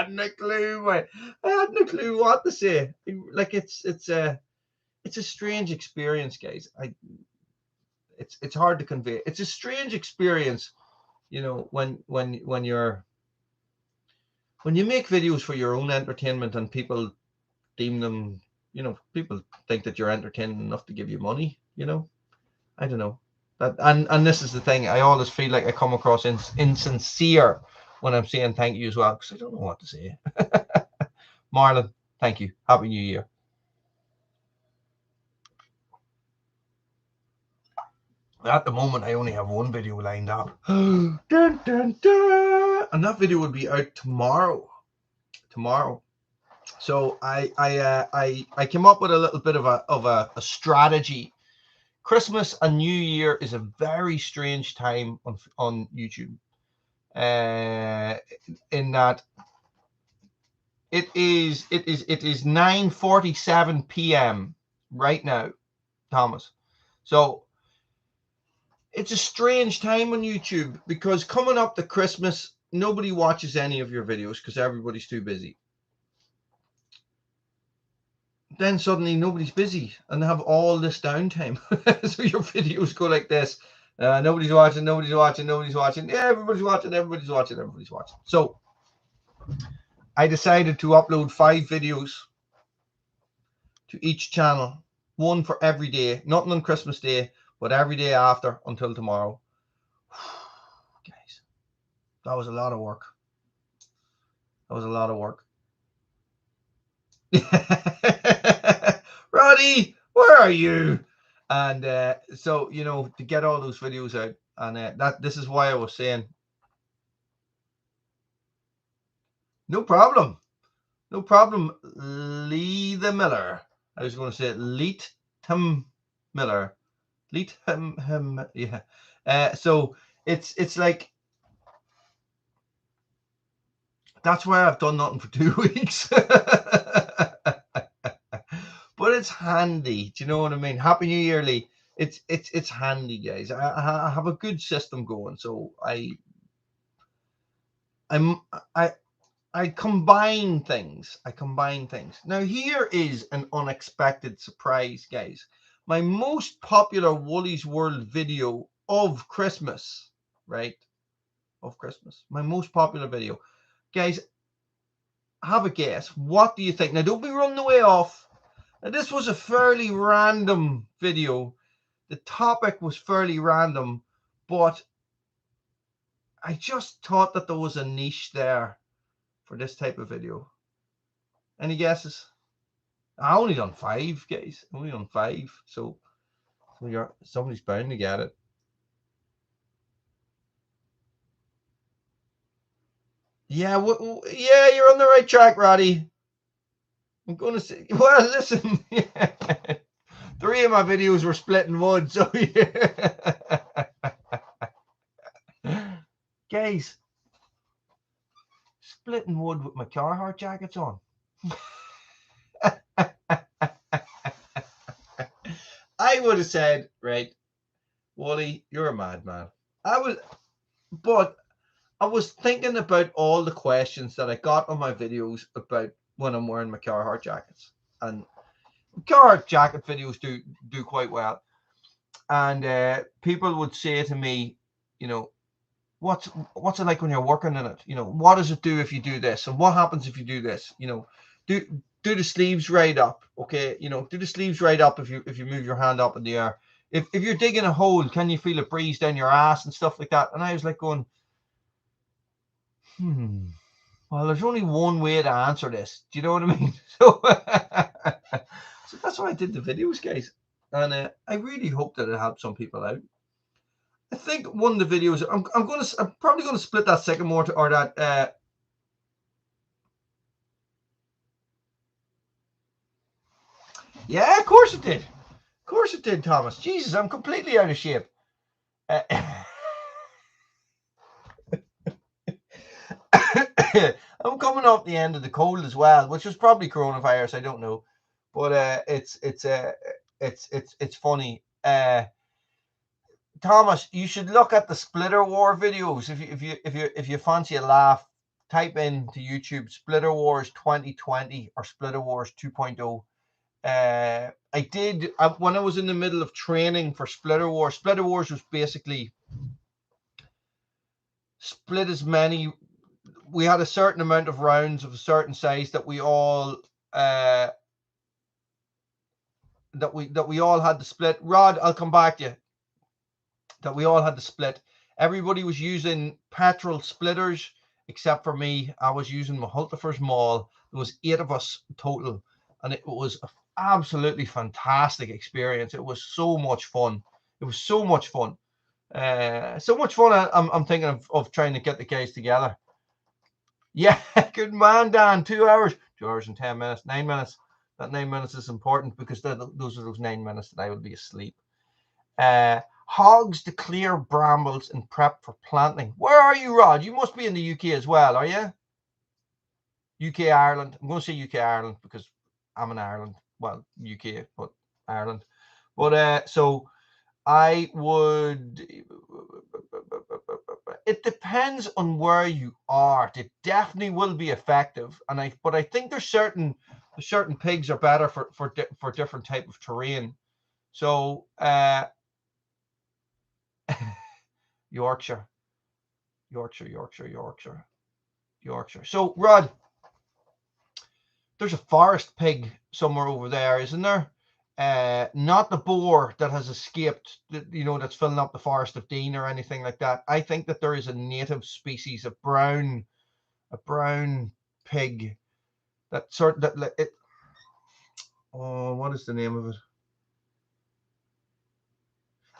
hadn't a clue, man. I hadn't a clue what to say. Like it's a strange experience, guys. It's hard to convey. It's a strange experience, you know, when you make videos for your own entertainment and people deem them, you know, people think that you're entertaining enough to give you money, you know. I don't know. That, and this is the thing, I always feel like I come across insincere when I'm saying thank you as well, because I don't know what to say. Marlon, thank you. Happy New Year. At the moment, I only have one video lined up. Dun, dun, dun. And that video will be out tomorrow. So I came up with a little bit of a strategy. Christmas and New Year is a very strange time on YouTube, in that it is 9:47 p.m. right now, Thomas. So it's a strange time on YouTube, because coming up to Christmas, nobody watches any of your videos because everybody's too busy. Then suddenly nobody's busy and they have all this downtime. So your videos go like this. Nobody's watching. Yeah, everybody's watching. So I decided to upload 5 videos to each channel, one for every day, nothing on Christmas Day, but every day after until tomorrow. Guys, that was a lot of work. Roddy, where are you? And so, you know, to get all those videos out, and this is why I was saying, no problem, Lee the Miller. I was going to say Leet him Miller, Leet him, yeah. So it's like, that's why I've done nothing for 2 weeks. But it's handy. Do you know what I mean? Happy New Year, Lee. It's handy, guys. I have a good system going, so I combine things. Now here is an unexpected surprise, guys. My most popular Woolies World video of Christmas, right? Of Christmas. My most popular video. Guys, have a guess. What do you think? Now, don't be running away off. Now, this was a fairly random video. The topic was fairly random, but I just thought that there was a niche there for this type of video. Any guesses? I only done 5, guys. So somebody's bound to get it. Yeah, yeah, you're on the right track, Roddy. I'm going to say, well, listen, 3 of my videos were splitting wood, so yeah. Guys, splitting wood with my Carhartt jackets on. I would have said, right, Wally, you're a madman. But I was thinking about all the questions that I got on my videos about when I'm wearing my Carhartt jackets, and Carhartt jacket videos do quite well. And people would say to me, you know, what's it like when you're working in it? You know, what does it do if you do this, and what happens if you do this? You know, do the sleeves right up, okay? You know, do the sleeves right up if you move your hand up in the air. If you're digging a hole, can you feel it breeze down your ass and stuff like that? And I was like going, well, there's only one way to answer this. Do you know what I mean? So, so that's why I did the videos, guys. And I really hope that it helped some people out. I think one of the videos, I'm probably gonna split that second mortar, or that yeah, of course it did. Of course it did, Thomas. Jesus, I'm completely out of shape. I'm coming off the end of the cold as well, which was probably coronavirus. I don't know, but it's funny. Thomas, you should look at the Splitter War videos if you fancy a laugh. type in to YouTube Splitter Wars 2020 or Splitter Wars 2.0. I did when I was in the middle of training for Splitter Wars. Splitter Wars was basically split as many. We had a certain amount of rounds of a certain size that we all that we all had to split. Rod, I'll come back to you. That we all had to split. Everybody was using petrol splitters except for me. I was using my Hultafors Mall. There was 8 of us total, and it was an absolutely fantastic experience. It was so much fun. It was so much fun. So much fun. I'm thinking of trying to get the guys together. Yeah, good man, Dan. 2 hours. 2 hours and 10 minutes. 9 minutes. That 9 minutes is important because those are those 9 minutes that I will be asleep. Hogs to clear brambles and prep for planting. Where are you, Rod? You must be in the UK as well, are you? UK, Ireland. I'm going to say UK, Ireland because I'm in Ireland. Well, UK, but Ireland. But so I would. It depends on where you are. It definitely will be effective, but I think there's certain pigs are better for different type of terrain. So Yorkshire. So Rod, there's a forest pig somewhere over there, isn't there? Not the boar that has escaped, that's filling up the Forest of Dean or anything like that. I think that there is a native species of brown pig that what is the name of it?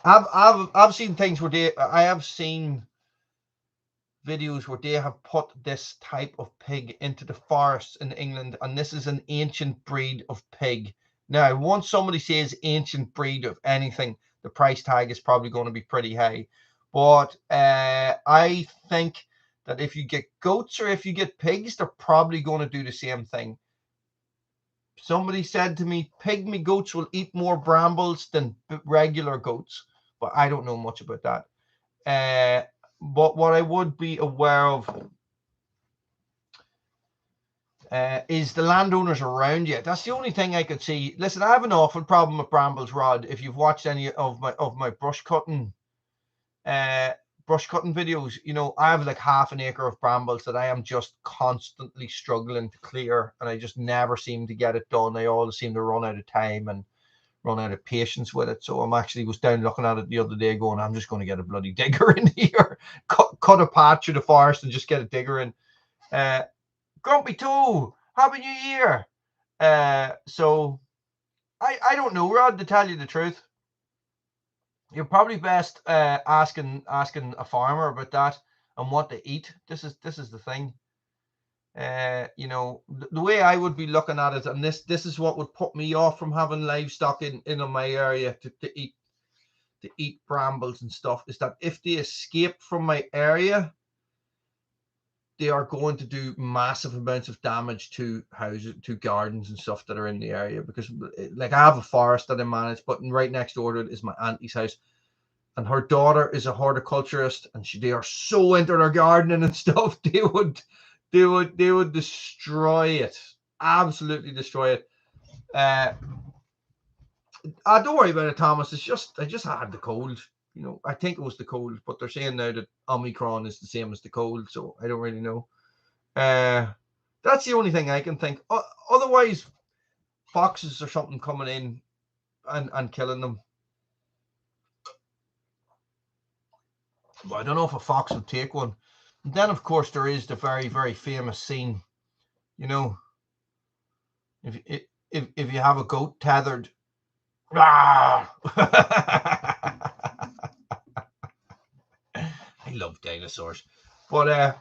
I've seen things where I have seen videos where they have put this type of pig into the forests in England, and this is an ancient breed of pig. Now, once somebody says ancient breed of anything, the price tag is probably going to be pretty high. But I think that if you get goats or if you get pigs, they're probably going to do the same thing. Somebody said to me, pygmy goats will eat more brambles than regular goats, but I don't know much about that. But what I would be aware of is the landowners around you. That's the only thing I could see. Listen, I have an awful problem with brambles, Rod. If you've watched any of my brush cutting videos, I have like half an acre of brambles that I am just constantly struggling to clear, and I just never seem to get it done. I always seem to run out of time and run out of patience with it. So I'm actually was down looking at it the other day going, I'm just going to get a bloody digger in here, cut a patch through the forest and just get a digger in. Grumpy Toe, Happy New Year. So I don't know, Rod, to tell you the truth. You're probably best asking a farmer about that and what they eat. This is the thing. The way I would be looking at it, and this is what would put me off from having livestock in my area to eat brambles and stuff, is that if they escape from my area, they are going to do massive amounts of damage to houses, to gardens and stuff that are in the area. Because like I have a forest that I manage, but right next door to it is my auntie's house, and her daughter is a horticulturist, and they are so into their gardening and stuff. They would destroy it, absolutely destroy it. Don't worry about it, Thomas. I just had the cold. I think it was the cold, but they're saying now that Omicron is the same as the cold, so I don't really know. That's the only thing I can think. Otherwise, foxes or something coming in and killing them. But I don't know if a fox would take one. And then, of course, there is the very, very famous scene. If you have a goat tethered. I love dinosaurs, but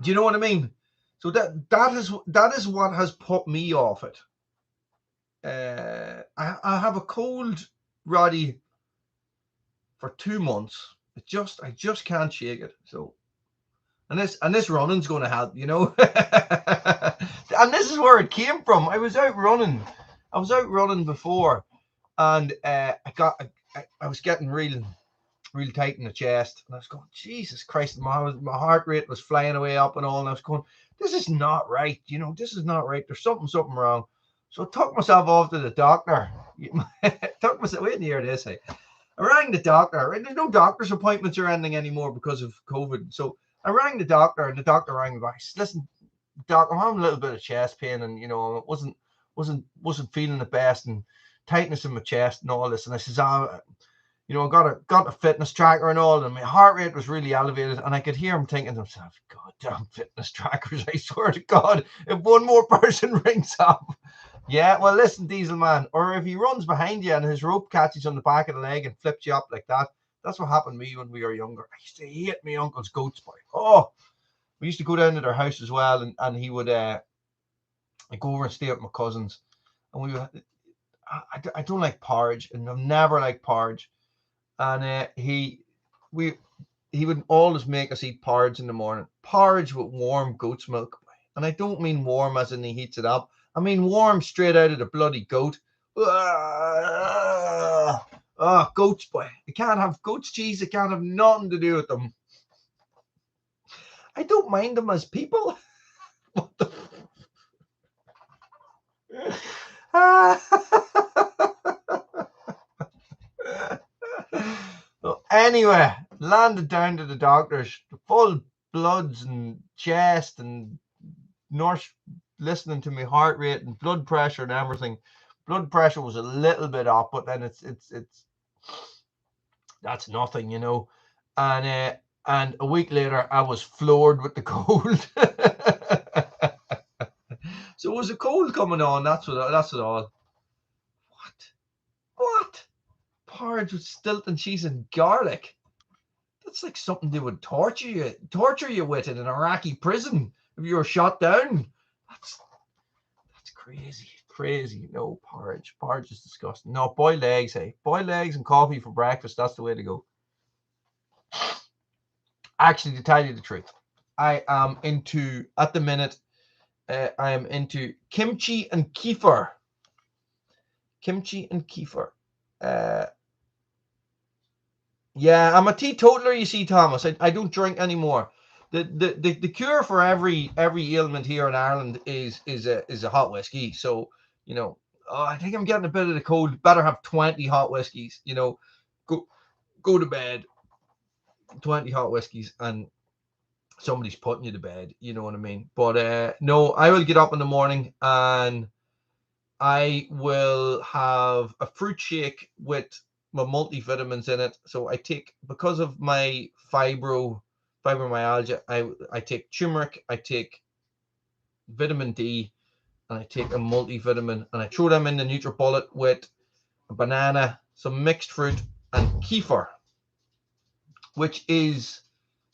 do you know what I mean? So that is what has put me off it. I have a cold, Roddy, for 2 months. I just can't shake it. So, and this running's going to help, and this is where it came from. I was out running before, and I was getting real real tight in the chest. And I was going, Jesus Christ, my heart rate was flying away up and all. And I was going, this is not right. You know, this is not right. There's something wrong. So I took myself off to the doctor. Took myself, wait to hear this. I rang the doctor. There's no doctor's appointments or anything anymore because of COVID. So I rang the doctor, and the doctor rang me back. He said, listen, doc, I'm having a little bit of chest pain, and, you know, it wasn't feeling the best, and tightness in my chest and all this. And I says, you know, I got a fitness tracker and all, and my heart rate was really elevated, and I could hear him thinking to himself, God damn fitness trackers, I swear to God, if one more person rings up. Yeah, well, listen, Diesel Man, or if he runs behind you and his rope catches on the back of the leg and flips you up like that, that's what happened to me when we were younger. I used to hate my uncle's goats, boy. Oh, we used to go down to their house as well, and he would go over and stay with my cousins, and we would, I don't like porridge, and I've never liked porridge. And he would always make us eat porridge in the morning. Porridge with warm goat's milk. And I don't mean warm as in he heats it up. I mean warm straight out of the bloody goat. Goats, boy. I can't have goat's cheese. I can't have nothing to do with them. I don't mind them as people. What the... Anyway, landed down to the doctors, full bloods and chest, and nurse listening to my heart rate and blood pressure and everything. Blood pressure was a little bit up, but then it's that's nothing, you know. And a week later, I was floored with the cold. So it was a cold coming on. That's it all. What? Porridge with Stilton cheese and garlic. That's like something they would torture you with in an Iraqi prison if you were shot down. That's crazy. No, porridge is disgusting. No, boiled eggs, hey, boiled eggs and coffee for breakfast. That's the way to go. Actually, to tell you the truth, I am into, at the minute, I am into kimchi and kefir. Yeah, I'm a teetotaler, you see, Thomas. I don't drink anymore. The cure for every ailment here in Ireland is a hot whiskey. So, you know, I think I'm getting a bit of the cold. Better have 20 hot whiskeys, you know. Go to bed, 20 hot whiskeys, and somebody's putting you to bed, you know what I mean? But no, I will get up in the morning and I will have a fruit shake with my multivitamins in it. So I take, because of my fibromyalgia, I take turmeric, I take vitamin D, and I take a multivitamin, and I throw them in the NutriBullet with a banana, some mixed fruit, and kefir, which is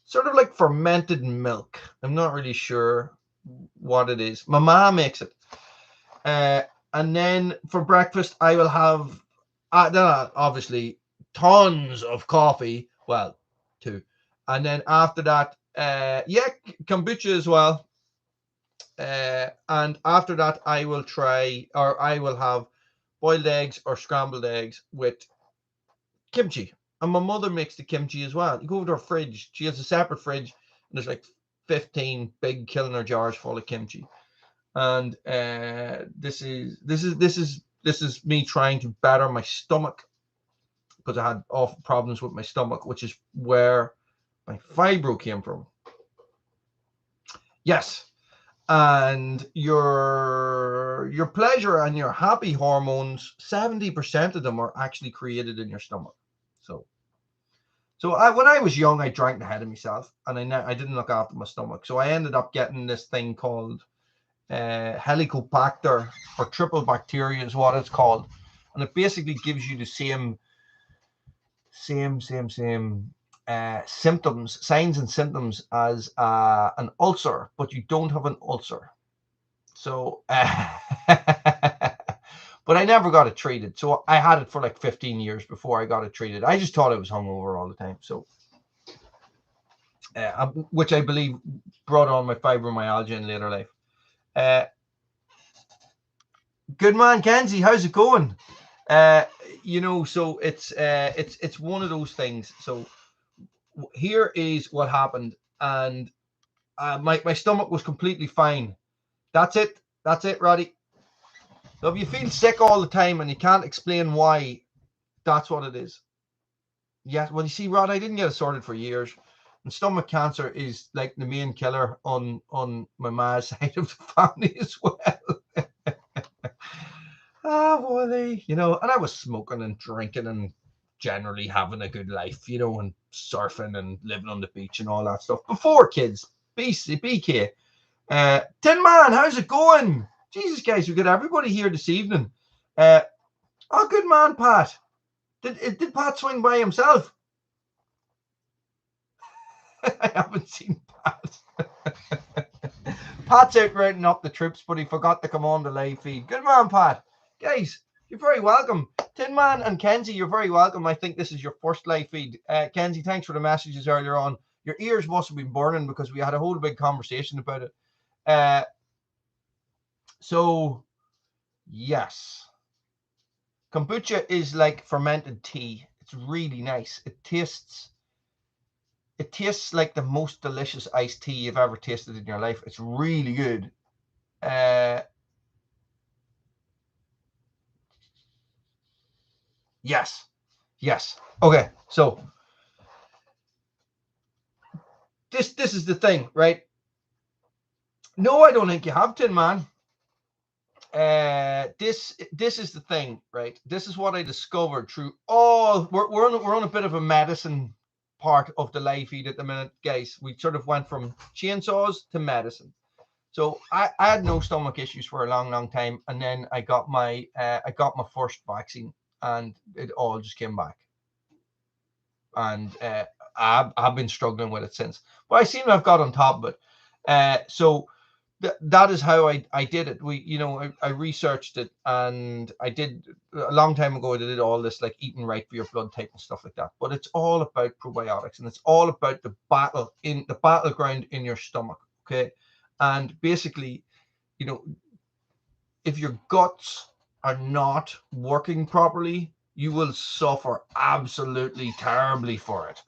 sort of like fermented milk. I'm not really sure what it is. My mom makes it. And then for breakfast, I will have obviously tons of coffee. Well, 2. And then after that, kombucha as well. And after that, I will have boiled eggs or scrambled eggs with kimchi. And my mother makes the kimchi as well. You go over to her fridge. She has a separate fridge, and there's like 15 big Kilner jars full of kimchi. And this is me trying to better my stomach, because I had awful problems with my stomach, which is where my fibro came from. Yes. And your pleasure and your happy hormones, 70% of them are actually created in your stomach. So when I was young, I drank the head of myself, and I didn't look after my stomach. So I ended up getting this thing called Helicobacter, or triple bacteria is what it's called, and it basically gives you the same symptoms, signs and symptoms as an ulcer, but you don't have an ulcer. So but I never got it treated. So I had it for like 15 years before I got it treated. I just thought I was hungover all the time. So which I believe brought on my fibromyalgia in later life. Good man, Kenzie, how's it going? You know, so it's one of those things. So here is what happened, and my stomach was completely fine. That's it. That's it, Roddy. So if you feel sick all the time and you can't explain why, that's what it is. Yeah, well, you see, Rod, I didn't get it sorted for years. And stomach cancer is like the main killer on my ma's side of the family as well. Boy, you know, and I was smoking and drinking and generally having a good life, you know, and surfing and living on the beach and all that stuff before kids. BK. Tin Man, how's it going? Jesus, guys, we got everybody here this evening. Good man, Pat. Did Pat swing by himself? I haven't seen Pat. Pat's out rounding up the troops, but he forgot to come on the live feed. Good man, Pat. Guys, you're very welcome. Tin Man and Kenzie, you're very welcome. I think this is your first live feed. Kenzie, thanks for the messages earlier on. Your ears must have been burning because we had a whole big conversation about it. So, yes. Kombucha is like fermented tea. It's really nice. It tastes like the most delicious iced tea you've ever tasted in your life. It's really good. Yes. Okay, so this is the thing, right? No, I don't think you have, Tin Man. This is the thing, right? This is what I discovered through all. We're on a bit of a medicine part of the live feed at the minute, guys. We sort of went from chainsaws to medicine. So I had no stomach issues for a long time, and then I got my first vaccine, and it all just came back. And I've been struggling with it since, but I seem to have got on top of it. So that is how I did it. I researched it, and I did a long time ago. I did all this like eating right for your blood type and stuff like that. But it's all about probiotics, and it's all about the battleground in your stomach. Okay, and basically, you know, if your guts are not working properly, you will suffer absolutely terribly for it.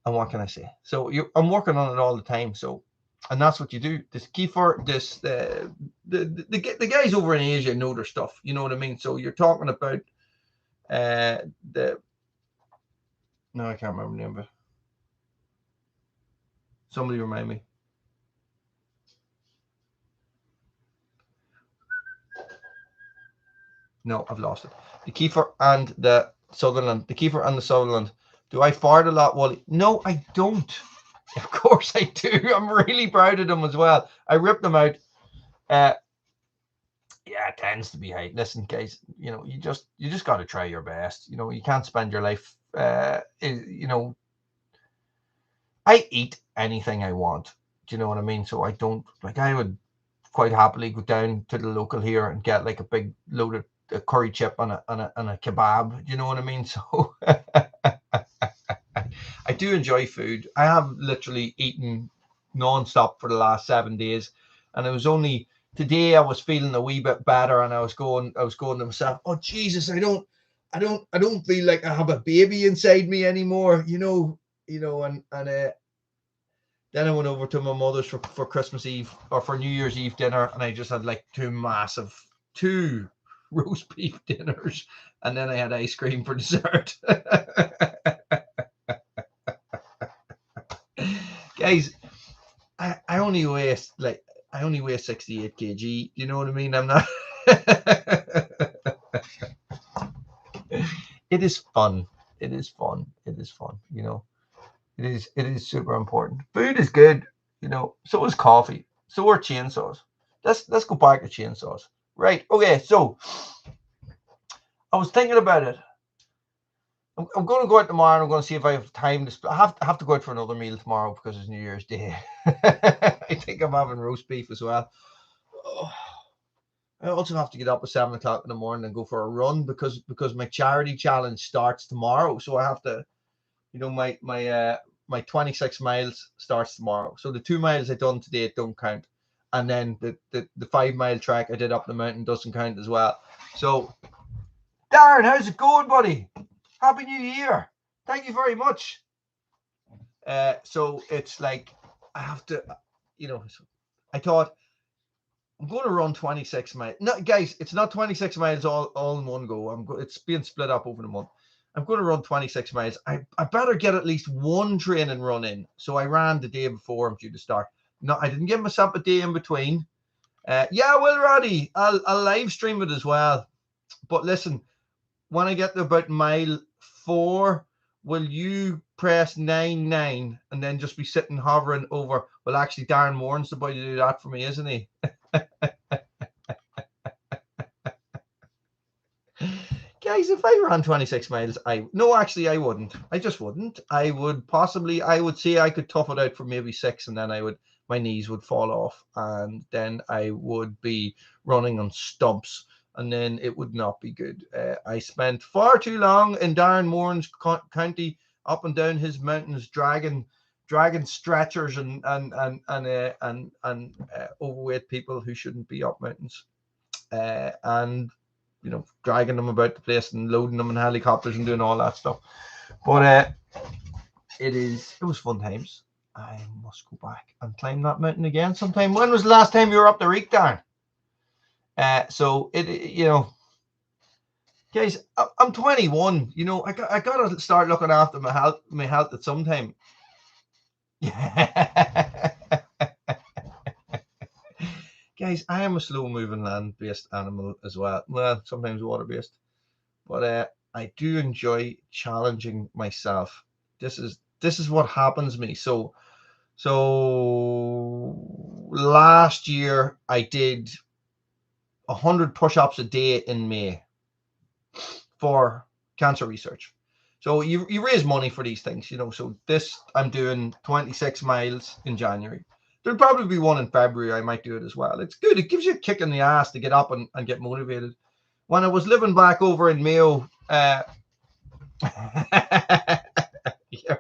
And what can I say? So I'm working on it all the time. So, and that's what you do. This Kiefer, the guys over in Asia know their stuff. You know what I mean? So you're talking about no, I can't remember the name of it. Somebody remind me. No, I've lost it. The Kiefer and the Sutherland. The Kiefer and the Sutherland. Do I fart a lot, Wally? No, I don't. Of course I do. I'm really proud of them as well. I ripped them out. Yeah, it tends to be high. Listen, guys, you know, you just got to try your best. You know, you can't spend your life. You know, I eat anything I want. Do you know what I mean? So I don't like. I would quite happily go down to the local here and get like a big load of a curry chip and a kebab. Do you know what I mean? So I do enjoy food. I have literally eaten non-stop for the last 7 days, and it was only today I was feeling a wee bit better, and I was going to myself, oh Jesus, I don't feel like I have a baby inside me anymore, and then I went over to my mother's for Christmas Eve or for New Year's Eve dinner, and I just had like two roast beef dinners, and then I had ice cream for dessert. Guys, I only weigh 68 kg. You know what I mean? I'm not. It is fun. It is fun. You know, it is super important. Food is good. You know, so is coffee. So are chainsaws. Let's go back to chainsaws. Right. Okay. So I was thinking about it. I'm going to go out tomorrow, and I'm going to see if I have time to. I have to go out for another meal tomorrow because it's New Year's Day. I think I'm having roast beef as well. Oh, I also have to get up at 7 o'clock in the morning and go for a run because my charity challenge starts tomorrow. So I have to, you know, my 26 miles starts tomorrow. So the 2 miles I done today don't count, and then the 5 mile trek I did up the mountain doesn't count as well. So, Darren, how's it going, buddy? Happy New Year! Thank you very much. So it's like I have to, you know. I thought I'm going to run 26 miles. No, guys, it's not 26 miles all in one go. It's being split up over the month. I'm going to run 26 miles. I better get at least one training run in. So I ran the day before I'm due to start. No, I didn't give myself a day in between. Yeah, well, Roddy, I'll live stream it as well. But listen, when I get to about mile 4, will you press 9 and then just be sitting hovering over? Well, actually, Darren Moran's the boy to do that for me, isn't he? Guys, if I ran 26 miles, no, actually, I wouldn't. I just wouldn't. I would say I could tough it out for maybe 6, and then my knees would fall off, and then I would be running on stumps, and then it would not be good. I spent far too long in Darren Moran's county, up and down his mountains, dragging stretchers and overweight people who shouldn't be up mountains, and you know, dragging them about the place and loading them in helicopters and doing all that stuff. But it was fun times. I must go back and climb that mountain again sometime. When was the last time you were up the Reek, Darren? So you know, guys, I'm 21. You know, I gotta start looking after my health at some time. Yeah. Guys, I am a slow-moving land-based animal as well. Well, sometimes water-based, but I do enjoy challenging myself. This is what happens to me. So last year I did 100 push-ups a day in May for cancer research. So you raise money for these things, you know. So I'm doing 26 miles in January. There'll probably be one in February. I might do it as well. It's good. It gives you a kick in the ass to get up and get motivated. When I was living back over in Mayo, yeah,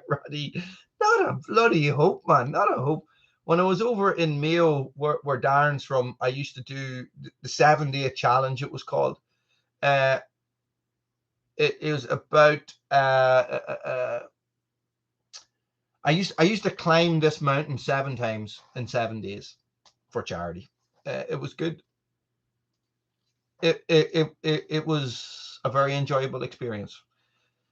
Roddy, not a bloody hope, man. Not a hope. When I was over in Mayo, where Darren's from, I used to do the 7-day challenge, it was called. It was about I used to climb this mountain 7 times in 7 days for charity. It was good. It was a very enjoyable experience.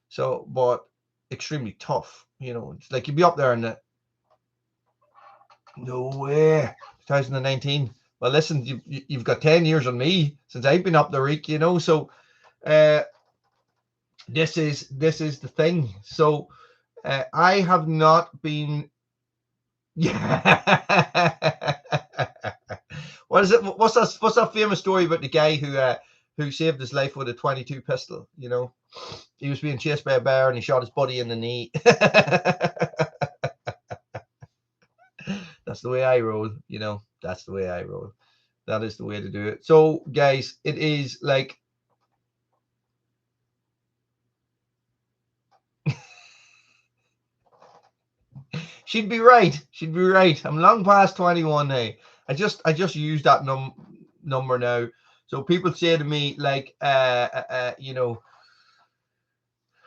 So, but extremely tough. You know, it's like you'd be up there and no way, 2019. Well, listen, you've got 10 years on me since I've been up the Reek. You know, so this is the thing. So. I have not been. Yeah. What is it? What's that famous story about the guy who saved his life with a .22 pistol? You know, he was being chased by a bear and he shot his buddy in the knee. That's the way I roll. You know, that's the way I roll. That is the way to do it. So, guys, it is like. She'd be right. She'd be right. I'm long past 21 now. I just used that number now. So people say to me, like, you know,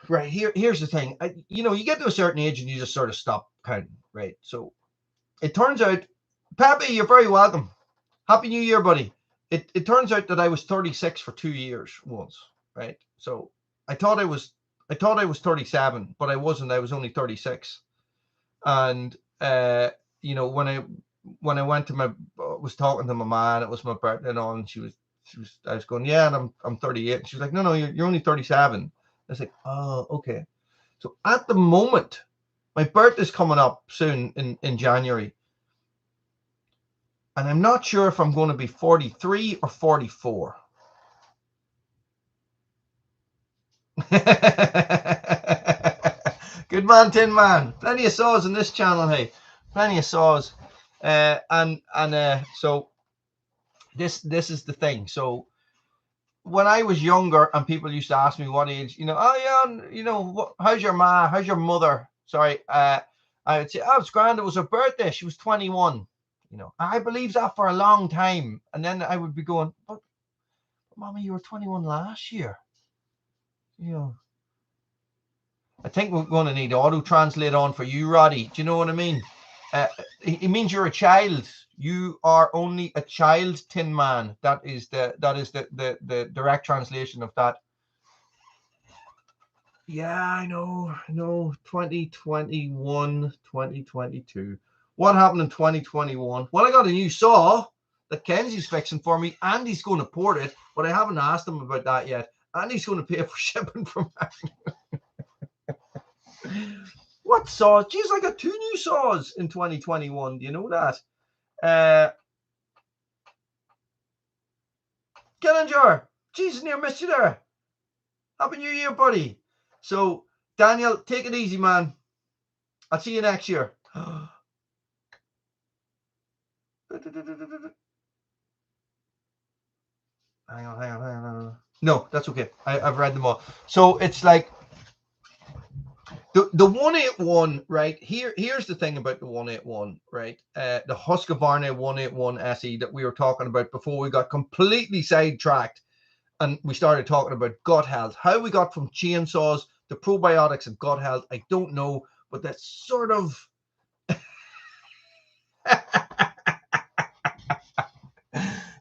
right, here's the thing. You know, you get to a certain age and you just sort of stop counting, right? So it turns out, Pappy, you're very welcome. Happy New Year, buddy. It turns out that I was 36 for 2 years once, right? So I thought I was 37, but I wasn't. I was only 36. And you know, when I went to was talking to my man, it was my birthday and all, and I was going, yeah, and I'm 38. And she was like, no, you're only 37. I was like, oh, okay. So at the moment, my birthday's coming up soon in January, and I'm not sure if I'm going to be 43 or 44. Good man, Tin Man. Plenty of saws in this channel, hey. Plenty of saws. So this is the thing. So when I was younger and people used to ask me what age, you know, oh yeah, you know, how's your ma? How's your mother? Sorry, I would say, oh, it's grand. It was her birthday. She was 21. You know, I believed that for a long time. And then I would be going, but Mommy, you were 21 last year. You know, I think we're going to need auto translate on for you, Roddy. Do you know what I mean? It means you're a child. You are only a child, Tin Man. That is the direct translation of that. Yeah, I know. 2021, 2022. What happened in 2021? Well, I got a new saw that Kenzie's fixing for me, and he's going to port it, but I haven't asked him about that yet. And he's going to pay for shipping from What saws? Geez, I got 2 new saws in 2021. Do you know that? Killinger, Jesus, near missed you there. Happy New Year, buddy. So, Daniel, take it easy, man. I'll see you next year. Hang on. No, that's okay. I've read them all. So it's like the 181, right? Here's the thing about the 181, right? The Husqvarna 181 SE that we were talking about before we got completely sidetracked and we started talking about gut health. How we got from chainsaws to probiotics and gut health, I don't know, but that's sort of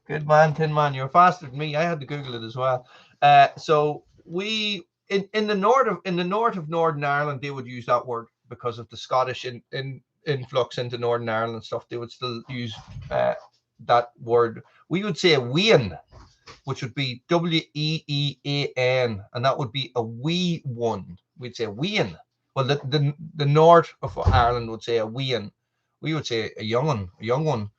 good man, Tin Man. You're faster than me. I had to Google it as well. So we in the north of Northern Ireland, they would use that word because of the Scottish influx into Northern Ireland and stuff. They would still use that word. We would say a wean, which would be WEEAN, and that would be a wee one. We'd say wean. Well, the north of Ireland would say a wean. We would say a young one.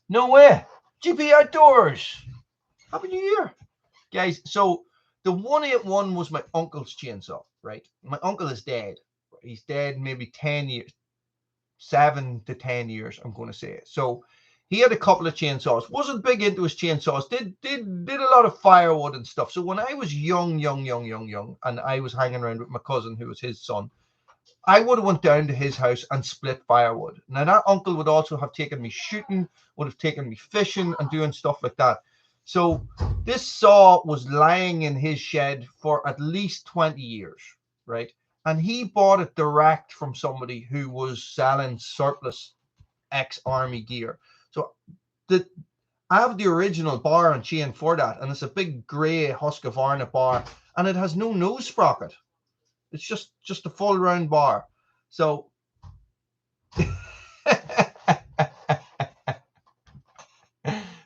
No way. GP Outdoors. Happy New Year, guys. So the 181 was my uncle's chainsaw, right? My uncle is dead. He's dead maybe 10 years, 7 to 10 years, I'm going to say. So he had a couple of chainsaws. Wasn't big into his chainsaws. Did a lot of firewood and stuff. So when I was young, and I was hanging around with my cousin who was his son, I would have went down to his house and split firewood. Now that uncle would also have taken me shooting, would have taken me fishing and doing stuff like that. So this saw was lying in his shed for at least 20 years, right? And he bought it direct from somebody who was selling surplus ex-army gear. So I have the original bar and chain for that, and it's a big grey Husqvarna bar, and it has no nose sprocket. It's just a full round bar. So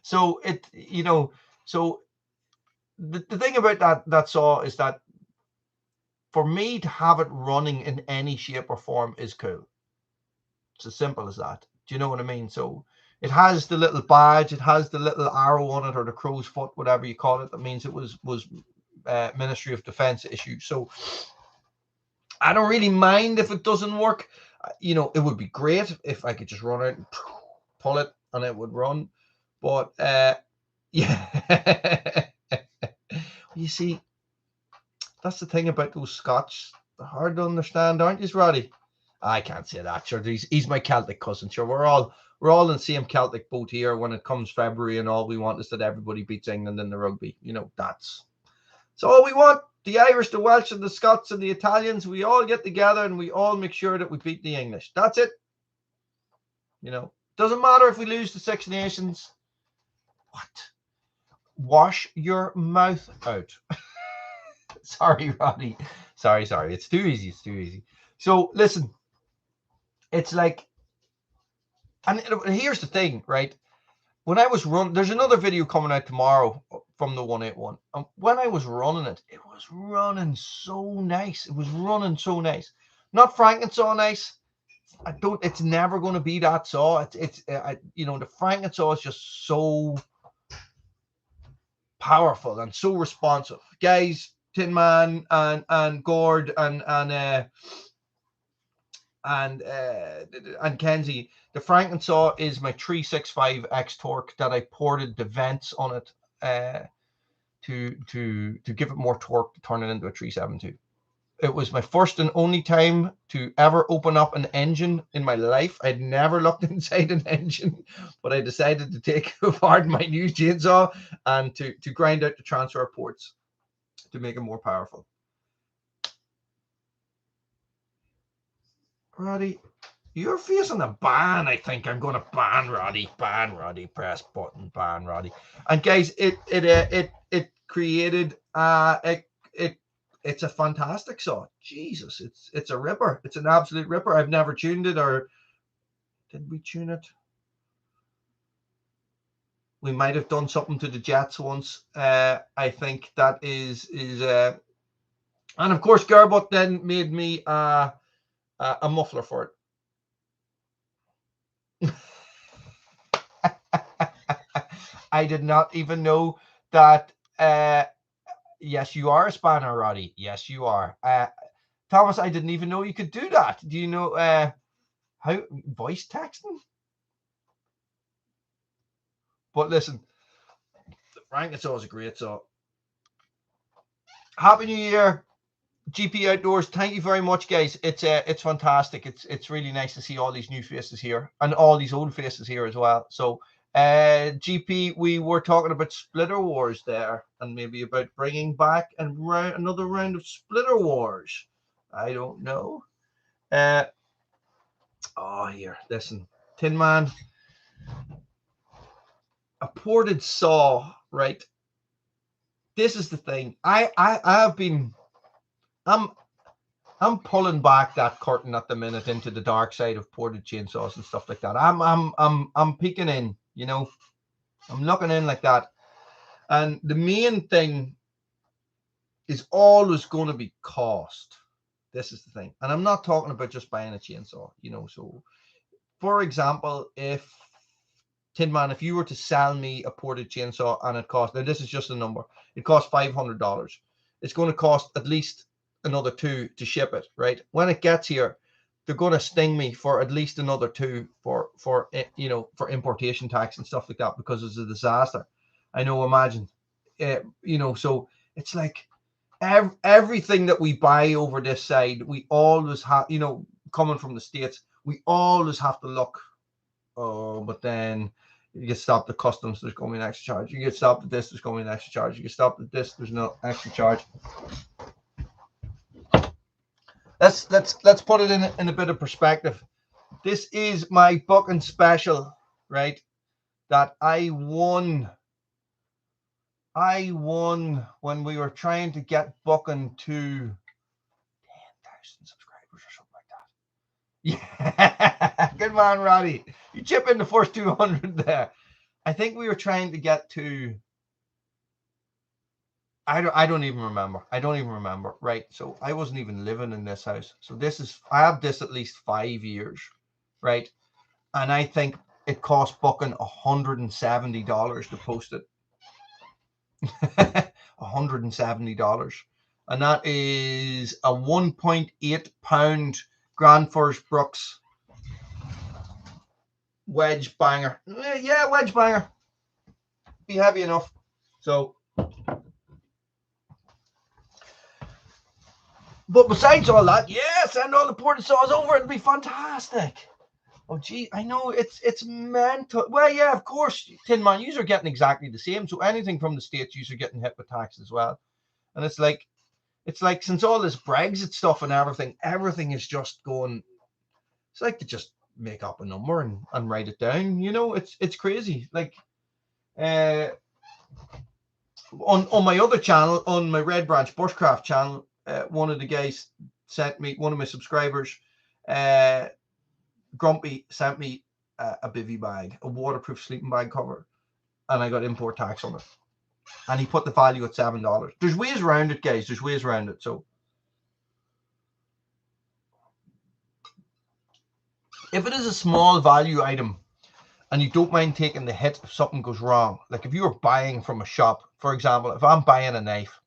so it, you know, so the thing about that saw is that for me to have it running in any shape or form is cool. It's as simple as that. Do you know what I mean? So it has the little badge, it has the little arrow on it, or the crow's foot, whatever you call it. That means it was Ministry of Defense issue. So I don't really mind if it doesn't work. You know, it would be great if I could just run out and pull it and it would run. But yeah, you see, that's the thing about those Scots. They're hard to understand, aren't you, Roddy? I can't say that. Sure, he's my Celtic cousin. Sure, we're all in the same Celtic boat here. When it comes February, and all we want is that everybody beats England in the rugby. You know, that's all we want. The Irish, the Welsh, and the Scots, and the Italians, we all get together and we all make sure that we beat the English. That's it. You know, doesn't matter if we lose the Six Nations. What? Wash your mouth out. Sorry, Roddy. Sorry. It's too easy. So listen, it's like, and here's the thing, right? When I was there's another video coming out tomorrow from the 181. And when I was running it, it was running so nice. It was running so nice. Not Frankensaw nice. It's never going to be that saw. You know, the Frankensaw is just so powerful and so responsive. Guys, Tin Man and Gord and Kenzie, the Frankensaw is my 365 x-torq that I ported the vents on it to give it more torque to turn it into a 372. It was my first and only time to ever open up an engine in my life. I'd never looked inside an engine, but I decided to take apart my new chainsaw and to grind out the transfer ports to make it more powerful. Roddy, you're facing a ban. I think I'm going to ban Roddy. Ban Roddy. Press button. Ban Roddy. And guys, it created it's a fantastic saw. Jesus, it's a ripper. It's an absolute ripper. I've never tuned it, or did we tune it? We might have done something to the jets once. I think that is and of course Gerbot then made me a muffler for it. I did not even know that. Yes, you are a spanner, Roddy. Yes, you are. Thomas, I didn't even know you could do that. Do you know how voice texting? But listen, the Frankensaw is a great saw. Happy New Year, GP Outdoors. Thank you very much, guys. It's fantastic. It's really nice to see all these new faces here and all these old faces here as well. So GP, we were talking about Splitter Wars there, and maybe about bringing back another round of Splitter Wars. I don't know. Oh, here, listen, Tin Man, a ported saw, right? This is the thing. I'm pulling back that curtain at the minute into the dark side of ported chainsaws and stuff like that. I'm peeking in, you know. I'm looking in like that. And the main thing is always going to be cost. This is the thing. And I'm not talking about just buying a chainsaw, you know. So, for example, if Tin Man, if you were to sell me a ported chainsaw and it cost, now this is just a number, it costs $500. It's going to cost at least another $2 to ship it, right? When it gets here, they're going to sting me for at least another $2 for you know, for importation tax and stuff like that, because it's a disaster. I know, imagine, you know. So it's like everything that we buy over this side, we always have, you know, coming from the States, we always have to look. Oh, but then you get stopped at customs, there's going to be an extra charge. You get stopped at this, there's going to be an extra charge. You get stopped at this, there's no extra charge. Let's put it in a bit of perspective. This is my bucking special, right? That I won when we were trying to get bucking to 10,000 subscribers or something like that. Yeah, good man, Roddy. You chip in the first 200 there. I think we were trying to get to, I don't even remember. I don't even remember. Right. So I wasn't even living in this house. So this is, I have this at least 5 years. Right. And I think it cost bucking $170 to post it. $170. And that is a 1.8 pound Grand First Brooks wedge banger. Yeah, wedge banger. Be heavy enough. So, but besides all that, yeah, send all the ported saws over. It'll be fantastic. Oh, gee, I know it's mental. Well, yeah, of course, Tin Man, you are getting exactly the same. So anything from the States, you are getting hit with tax as well. And it's like since all this Brexit stuff and everything is just going. It's like to just make up a number and write it down. You know, it's crazy. Like, on my other channel, on my Red Branch Bushcraft channel, one of the guys sent me, one of my subscribers, Grumpy, sent me a bivy bag, a waterproof sleeping bag cover, and I got import tax on it. And he put the value at $7. There's ways around it, guys. There's ways around it. So if it is a small value item and you don't mind taking the hit if something goes wrong, like if you were buying from a shop, for example, if I'm buying a knife,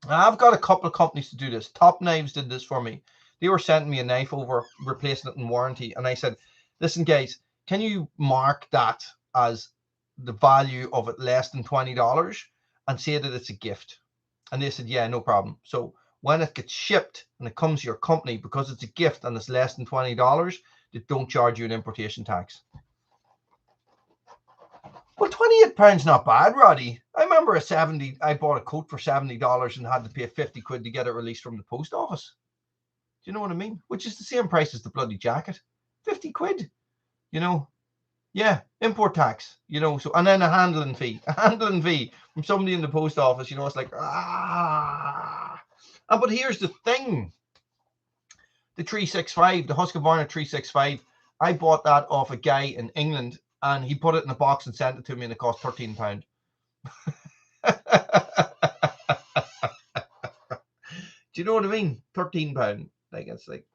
I've got a couple of companies to do this. Top Knives did this for me. They were sending me a knife over, replacing it in warranty. And I said, listen, guys, can you mark that as the value of it less than $20 and say that it's a gift? And they said, yeah, no problem. So when it gets shipped and it comes to your company, because it's a gift and it's less than $20, they don't charge you an importation tax. Well, £28 not bad, Roddy. I remember I bought a coat for $70 and had to pay 50 quid to get it released from the post office. Do you know what I mean? Which is the same price as the bloody jacket. 50 quid, you know. Yeah, import tax, you know. So, and then a handling fee from somebody in the post office, you know. It's like, but here's the thing. The 365, the Husqvarna 365, I bought that off a guy in England, and he put it in a box and sent it to me, and it cost £13. Do you know what I mean? £13. Like, it's like,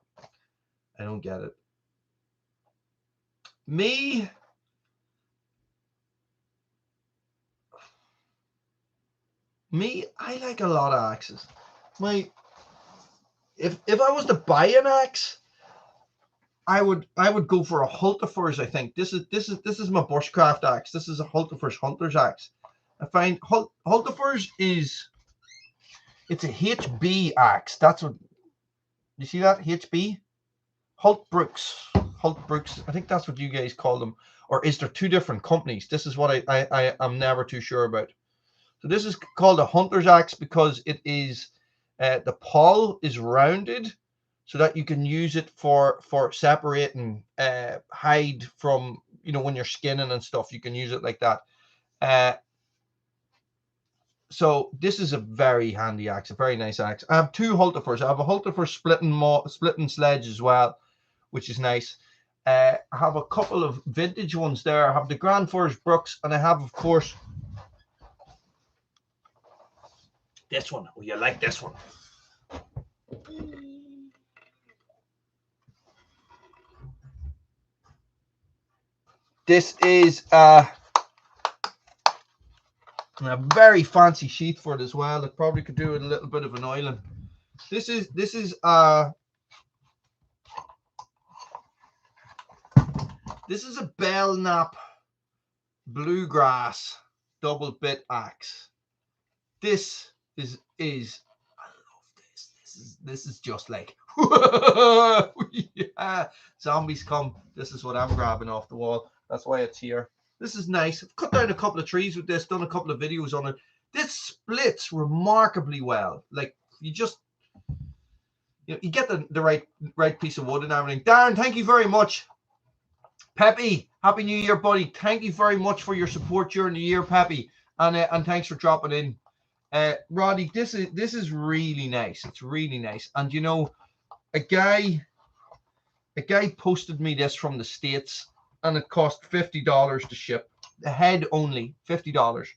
I don't get it. Me, I like a lot of axes. If I was to buy an axe, I would go for a Hultafors. I think this is my bushcraft axe. This is a Hultafors hunter's axe. I find Hultafors it's a HB axe. That's what you see, that HB Hultbrooks. I think that's what you guys call them. Or is there two different companies? This is what I'm never too sure about. So this is called a hunter's axe because it is the pawl is rounded, so that you can use it for separating hide from, you know, when you're skinning and stuff. You can use it like that. So this is a very handy axe, a very nice axe. I have two Hultafors. I have a Hultafors splitting sledge as well, which is nice. I have a couple of vintage ones there. I have the Grand Force Brooks, and I have, of course, this one. Oh, you like this one? This is a very fancy sheath for it as well. It probably could do with a little bit of an oiling. This is a Belknap bluegrass double bit axe. This is I love this. This is just like yeah, zombies come. This is what I'm grabbing off the wall. That's why it's here. This is nice. I've cut down a couple of trees with this, done a couple of videos on it. This splits remarkably well. Like, you just, you know, you get the right piece of wood and everything. Darren, thank you very much. Peppy, happy New Year, buddy. Thank you very much for your support during the year, Peppy, and thanks for dropping in. Roddy, this is really nice. It's really nice. And you know, a guy posted me this from the States, and it cost $50 to ship. The head only, $50.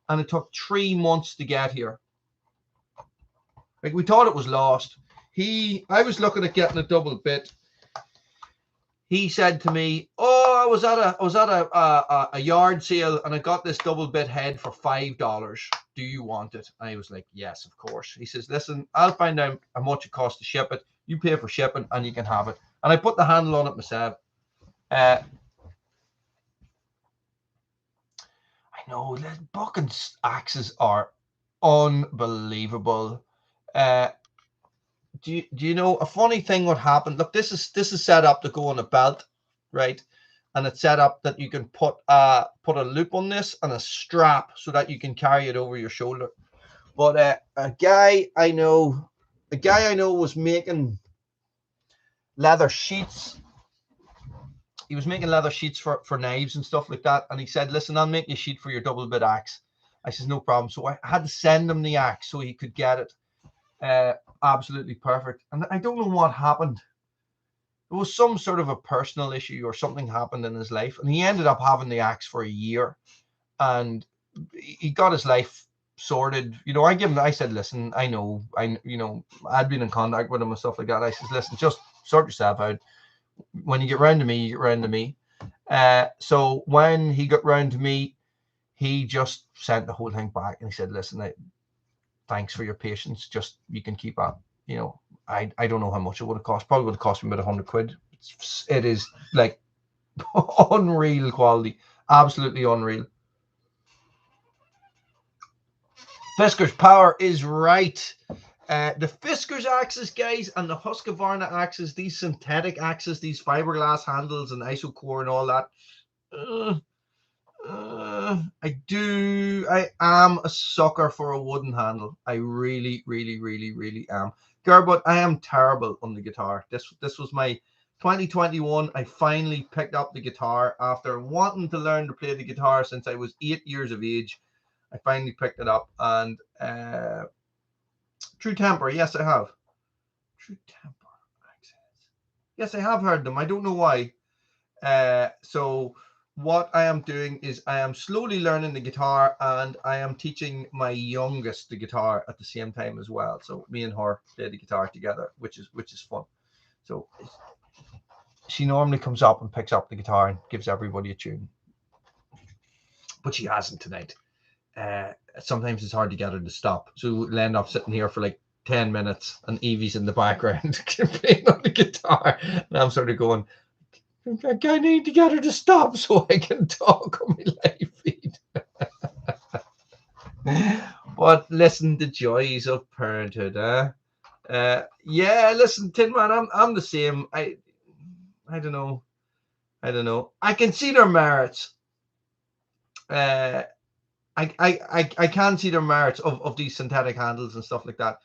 And it took 3 months to get here. Like, we thought it was lost. I was looking at getting a double bit. He said to me, "Oh, I was at a yard sale, and I got this double bit head for $5. Do you want it?" And I was like, "Yes, of course." He says, "Listen, I'll find out how much it costs to ship it. You pay for shipping, and you can have it." And I put the handle on it myself. I know the bucking axes are unbelievable. Do you know a funny thing? What happened? Look, this is set up to go on a belt, right? And it's set up that you can put a loop on this and a strap so that you can carry it over your shoulder. But a guy I know was making leather sheets. He was making leather sheets for knives and stuff like that. And he said, "Listen, I'll make you a sheet for your double bit axe." I says, "No problem." So I had to send him the axe so he could get it. Absolutely perfect. And I don't know what happened. There was some sort of a personal issue or something happened in his life. And he ended up having the axe for a year. And he got his life sorted. You know, I said, "Listen, I'd been in contact with him and stuff like that." I says, "Listen, just sort yourself out. When you get round to me, you get round to me." So when he got round to me, he just sent the whole thing back. And he said, "Listen, thanks for your patience. Just, you can keep up." You know, I don't know how much it would have cost. Probably would have cost me about 100 quid. It is like unreal quality. Absolutely unreal. Fisker's Power is right. The Fiskars axes, guys, and the Husqvarna axes, these synthetic axes, these fiberglass handles and isocore and all that. I am a sucker for a wooden handle. I really, really, really, really am. Gerbert, I am terrible on the guitar. This was my 2021. I finally picked up the guitar after wanting to learn to play the guitar since I was 8 years of age. I finally picked it up, and True Temper, yes, I have. True Temper accents. Yes, I have heard them. I don't know why. So what I am doing is I am slowly learning the guitar, and I am teaching my youngest the guitar at the same time as well. So me and her play the guitar together, which is fun. So she normally comes up and picks up the guitar and gives everybody a tune, but she hasn't tonight. Sometimes it's hard to get her to stop, so we'll end up sitting here for like 10 minutes and Evie's in the background playing on the guitar, and I'm sort of going, I need to get her to stop so I can talk on my live feed. But listen, the joys of parenthood, yeah, listen, Tin Man, I'm the same. I don't know. I can see their merits. I can see their merits of these synthetic handles and stuff like that.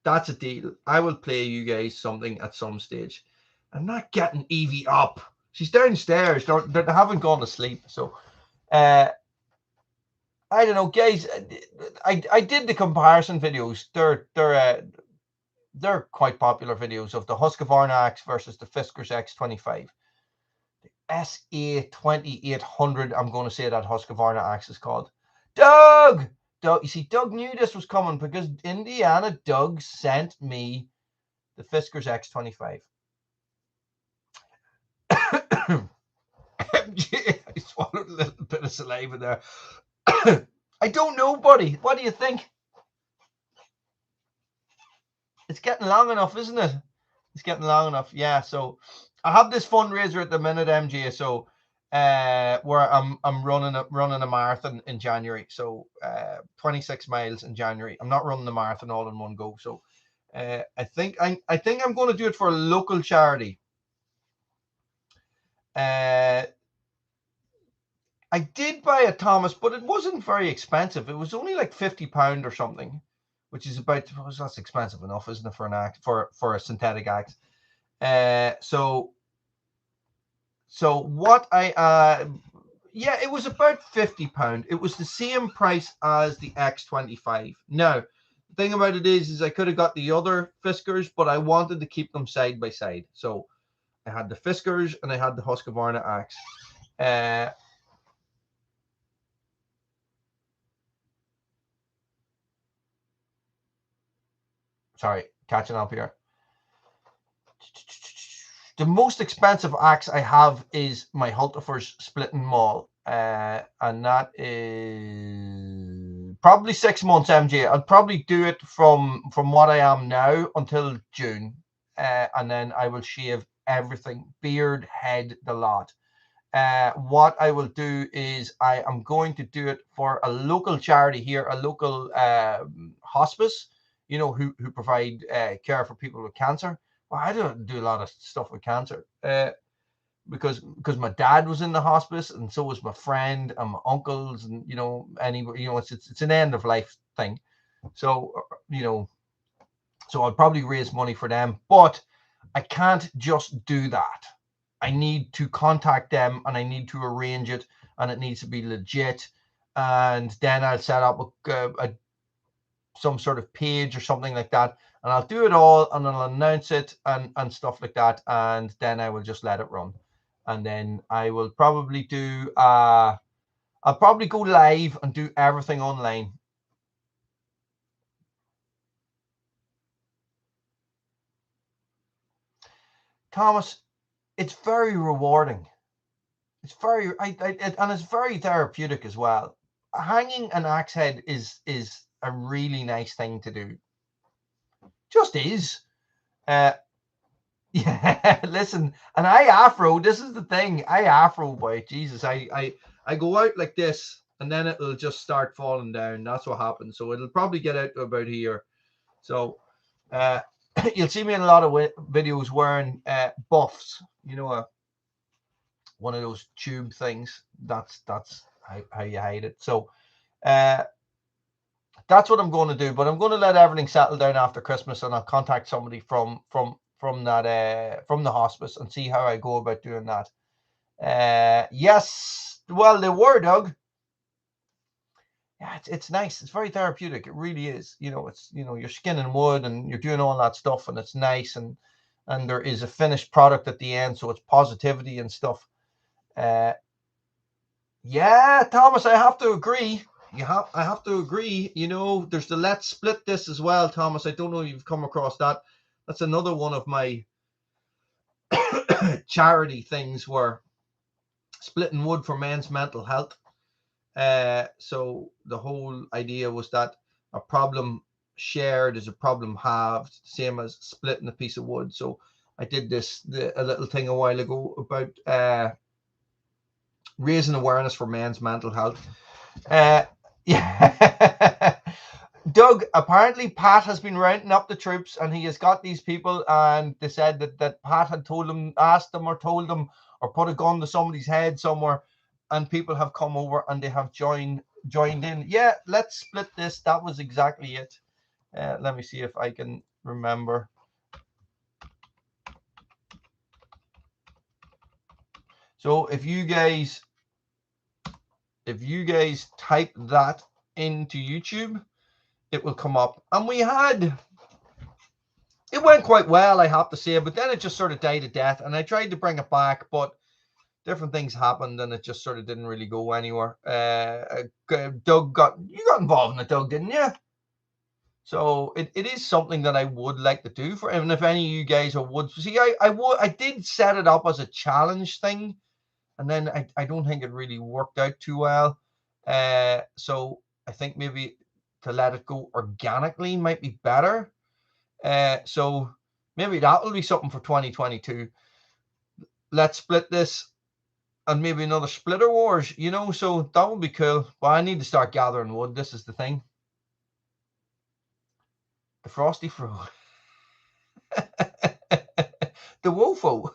That's a deal. I will play you guys something at some stage. I'm not getting Evie up. She's downstairs. They haven't gone to sleep. So, I don't know, guys. I did the comparison videos. They're quite popular videos of the Husqvarna axe versus the Fiskars X25. The SA2800. I'm going to say that Husqvarna axe is called. Doug, you see, Doug knew this was coming because Indiana Doug sent me the Fiskars X25. I swallowed a little bit of saliva there. I don't know, buddy. What do you think? It's getting long enough, isn't it? It's getting long enough. Yeah. So I have this fundraiser at the minute, MJ. So where I'm running a marathon in January. So 26 miles in January. I'm not running the marathon all in one go. So I think I'm going to do it for a local charity. I did buy a Thomas, but it wasn't very expensive. It was only like £50 or something, which is about, that's expensive enough, isn't it, for an axe, for a synthetic axe? So what yeah, it was about £50. It was the same price as the X25. Now, the thing about it is I could have got the other Fiskars, but I wanted to keep them side by side. So I had the Fiskars and I had the Husqvarna axe. Sorry, catching up here. The most expensive axe I have is my Hultifer's Splitting Maul, and that is probably 6 months, MJ. I'll probably do it from what I am now until June, and then I will shave everything, beard, head, the lot. What I will do is I am going to do it for a local charity here, a local hospice, you know, who provide care for people with cancer. Well, I don't do a lot of stuff with cancer because my dad was in the hospice, and so was my friend and my uncles, and you know, anybody, you know, it's an end of life thing. So you know, so I'll probably raise money for them, but I can't just do that. I need to contact them and I need to arrange it, and it needs to be legit. And then I'll set up some sort of page or something like that, and I'll do it all, and I'll announce it and stuff like that, and then I will just let it run. And then I will probably do I'll probably go live and do everything online. Thomas, it's very rewarding. It's very and it's very therapeutic as well. Hanging an axe head is a really nice thing to do. Just is. Yeah, listen, and I afro. This is the thing. I afro, boy. Jesus, I go out like this, and then it'll just start falling down. That's what happens. So it'll probably get out to about here. So you'll see me in a lot of videos wearing buffs, you know, one of those tube things. That's how you hide it. So that's what I'm going to do. But I'm going to let everything settle down after Christmas, and I'll contact somebody from that from the hospice and see how I go about doing that. Yes, well, they were, Doug. Yeah, it's nice. It's very therapeutic. It really is. You know, it's, you know, you're skinning wood and you're doing all that stuff, and it's nice, and there is a finished product at the end, so it's positivity and stuff. Yeah, Thomas, I have to agree. I have to agree. You know, there's the Let's Split This as well, Thomas. I don't know if you've come across that. That's another one of my charity things, where splitting wood for men's mental health. So the whole idea was that a problem shared is a problem halved, same as splitting a piece of wood. So I did a little thing a while ago about raising awareness for men's mental health. Yeah. Doug, apparently Pat has been rounding up the troops, and he has got these people, and they said that Pat had asked them or told them or put a gun to somebody's head somewhere, and people have come over and they have joined in. Yeah, let's split this. That was exactly it. Let me see if I can remember. So if you guys type that into YouTube, it will come up. And it went quite well, I have to say, but then it just sort of died a death, and I tried to bring it back, but different things happened, and it just sort of didn't really go anywhere. Doug got involved in it, Doug, didn't you? So it is something that I would like to do for, even if any of you guys would see. I did set it up as a challenge thing, and then I don't think it really worked out too well. So I think maybe to let it go organically might be better. So maybe that will be something for 2022. Let's split this, and maybe another splitter wars, you know, so that would be cool. But I need to start gathering wood. This is the thing. The Frosty Fro. The Wofo.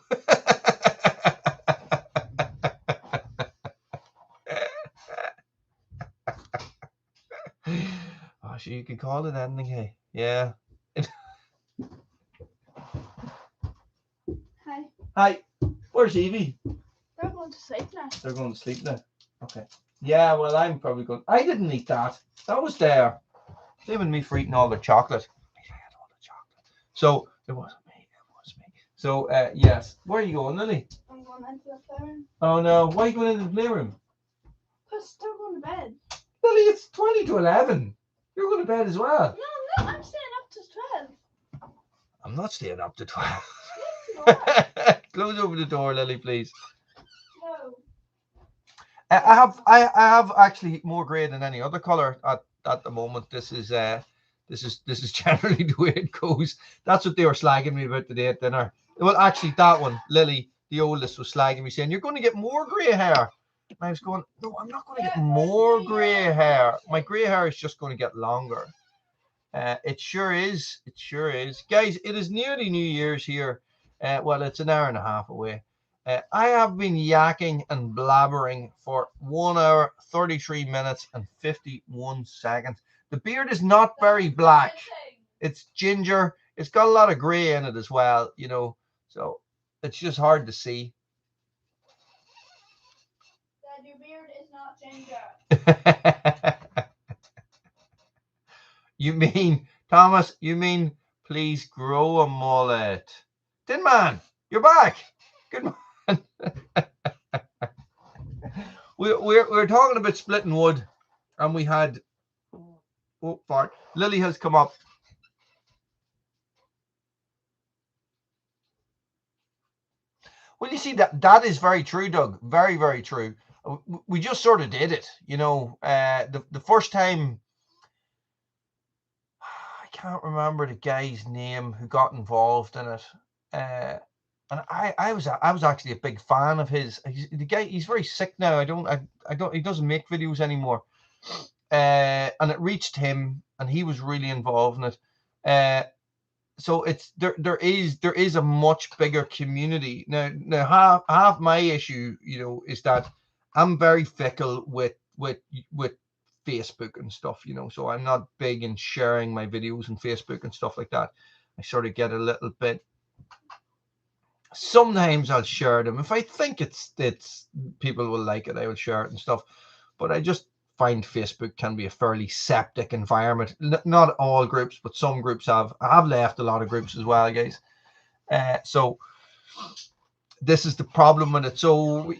Oh, sure, you can call it anything, hey? Yeah. Hi. Hi. Where's Evie? They're going to sleep now. They're going to sleep now. Okay. Yeah, well, I'm probably going. I didn't eat that. That was there. Blaming me for eating all the chocolate. I had all the chocolate. So it wasn't me. It was me. So yes. Where are you going, Lily? I'm going into the playroom. Oh no! Why are you going into the playroom? Because they're going to bed. Lily, it's 20 to 11. You're going to bed as well. No, I'm staying up to 12. I'm not staying up to 12. Yes, you are. Close over the door, Lily, please. No. I have actually more grey than any other color at the moment. This is generally the way it goes. That's what they were slagging me about today at dinner. Well, actually, that one, Lily, the oldest, was slagging me, saying, "You're going to get more grey hair." And I was going, "No, I'm not going to get more grey hair. My grey hair is just going to get longer." It sure is. It sure is, guys. It is nearly New Year's here. Well, it's an hour and a half away. I have been yakking and blabbering for 1 hour, 33 minutes and 51 seconds. The beard is not very black. It's ginger. It's got a lot of grey in it as well, you know. So it's just hard to see. Dad, your beard is not ginger. You mean, Thomas, you mean, please grow a mullet. Tin Man, you're back. Good man. We're talking about splitting wood, and we had, oh, fart. Lily has come up. Well, you see, that is very true, Doug. Very, very true. We just sort of did it, you know. The first time, I can't remember the guy's name who got involved in it. And I was actually a big fan of his. The guy, he's very sick now. He doesn't make videos anymore. And it reached him, and he was really involved in it. So it's there is a much bigger community now. Half my issue, is that I'm very fickle with Facebook and stuff, so I'm not big in sharing my videos on Facebook and stuff like that. I sort of get a little bit. Sometimes I'll share them if I think it's people will like it. I will share it and stuff, but I just find Facebook can be a fairly septic environment. Not all groups, but some groups have. I have left a lot of groups as well, guys. So this is the problem with it. So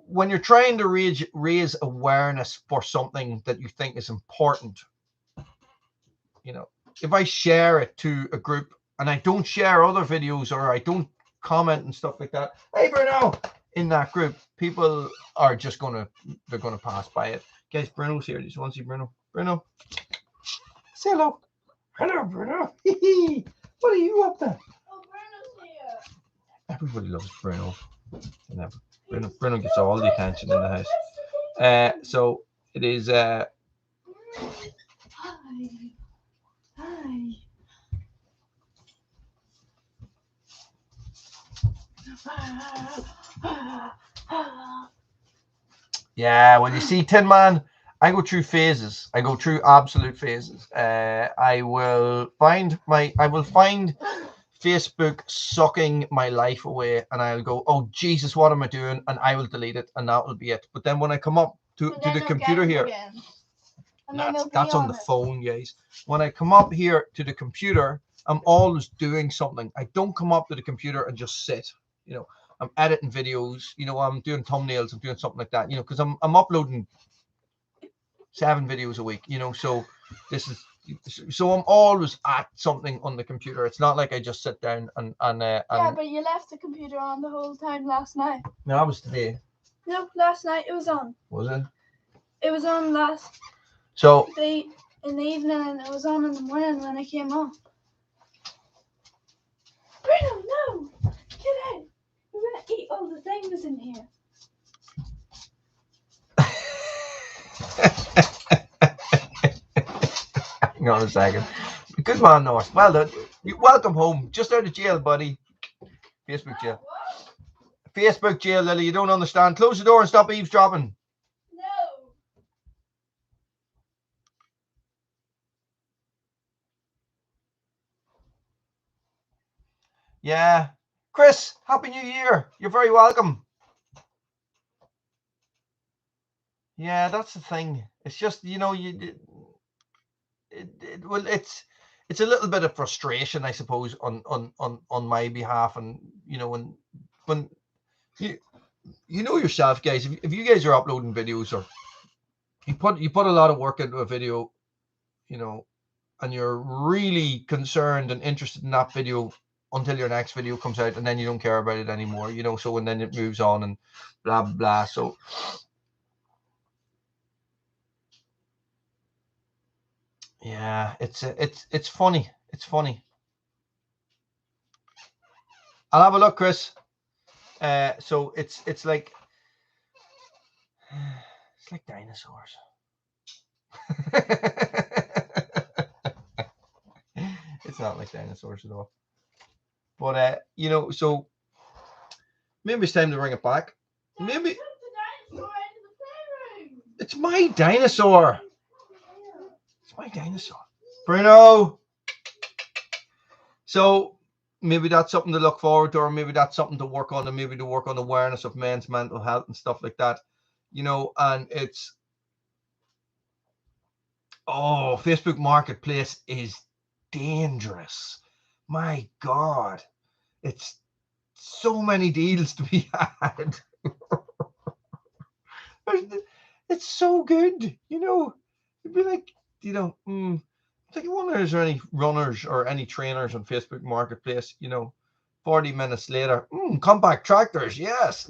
when you're trying to raise awareness for something that you think is important, if I share it to a group and I don't share other videos or I don't comment and stuff like that, hey Bruno, in that group, people are just gonna pass by it. Guys, Bruno's here. Do you want to see Bruno? Bruno, say hello. Hello, Bruno. What are you up to? Oh, Bruno's here. Everybody loves Bruno. Bruno gets all the attention in the house. So it is. Hi. Yeah, well, you see, Tin Man, I go through phases. I go through absolute phases. I will find Facebook sucking my life away, and I'll go, oh Jesus, what am I doing? And I will delete it, and that will be it. But then when I come up to the computer here, that's on the phone, guys. When I come up here to the computer, I'm always doing something. I don't come up to the computer and just sit. I'm editing videos. I'm doing thumbnails. I'm doing something like that. Because I'm uploading 7 videos a week. So this is. So I'm always at something on the computer. It's not like I just sit down and yeah, but you left the computer on the whole time last night. No, that was today. No, last night it was on. Was it? It was on last. So in the evening, and it was on in the morning when I came up. Bruno, no! Get out! We're gonna eat all the things in here. Hang on a second. Good man, North. Well done. Welcome home. Just out of jail, buddy. Facebook jail. Facebook jail, Lily. You don't understand. Close the door and stop eavesdropping. No. Yeah. Chris, Happy New Year. You're very welcome. Yeah, that's the thing. It's just, well, it's a little bit of frustration, I suppose, on my behalf, and when you know yourself, guys, if you guys are uploading videos or you put a lot of work into a video, and you're really concerned and interested in that video until your next video comes out, and then you don't care about it anymore, so and then it moves on and blah blah blah. So yeah, it's funny. It's funny. I'll have a look, Chris. So it's like dinosaurs. It's not like dinosaurs at all. But so maybe it's time to bring it back. Maybe it's my dinosaur. It's my dinosaur. Bruno. So maybe that's something to look forward to, or maybe that's something to work on, and maybe to work on awareness of men's mental health and stuff like that. And it's Facebook Marketplace is dangerous. My God, it's so many deals to be had. It's so good, it'd be like, I wonder, is there any runners or any trainers on Facebook Marketplace, 40 minutes later, compact tractors, yes.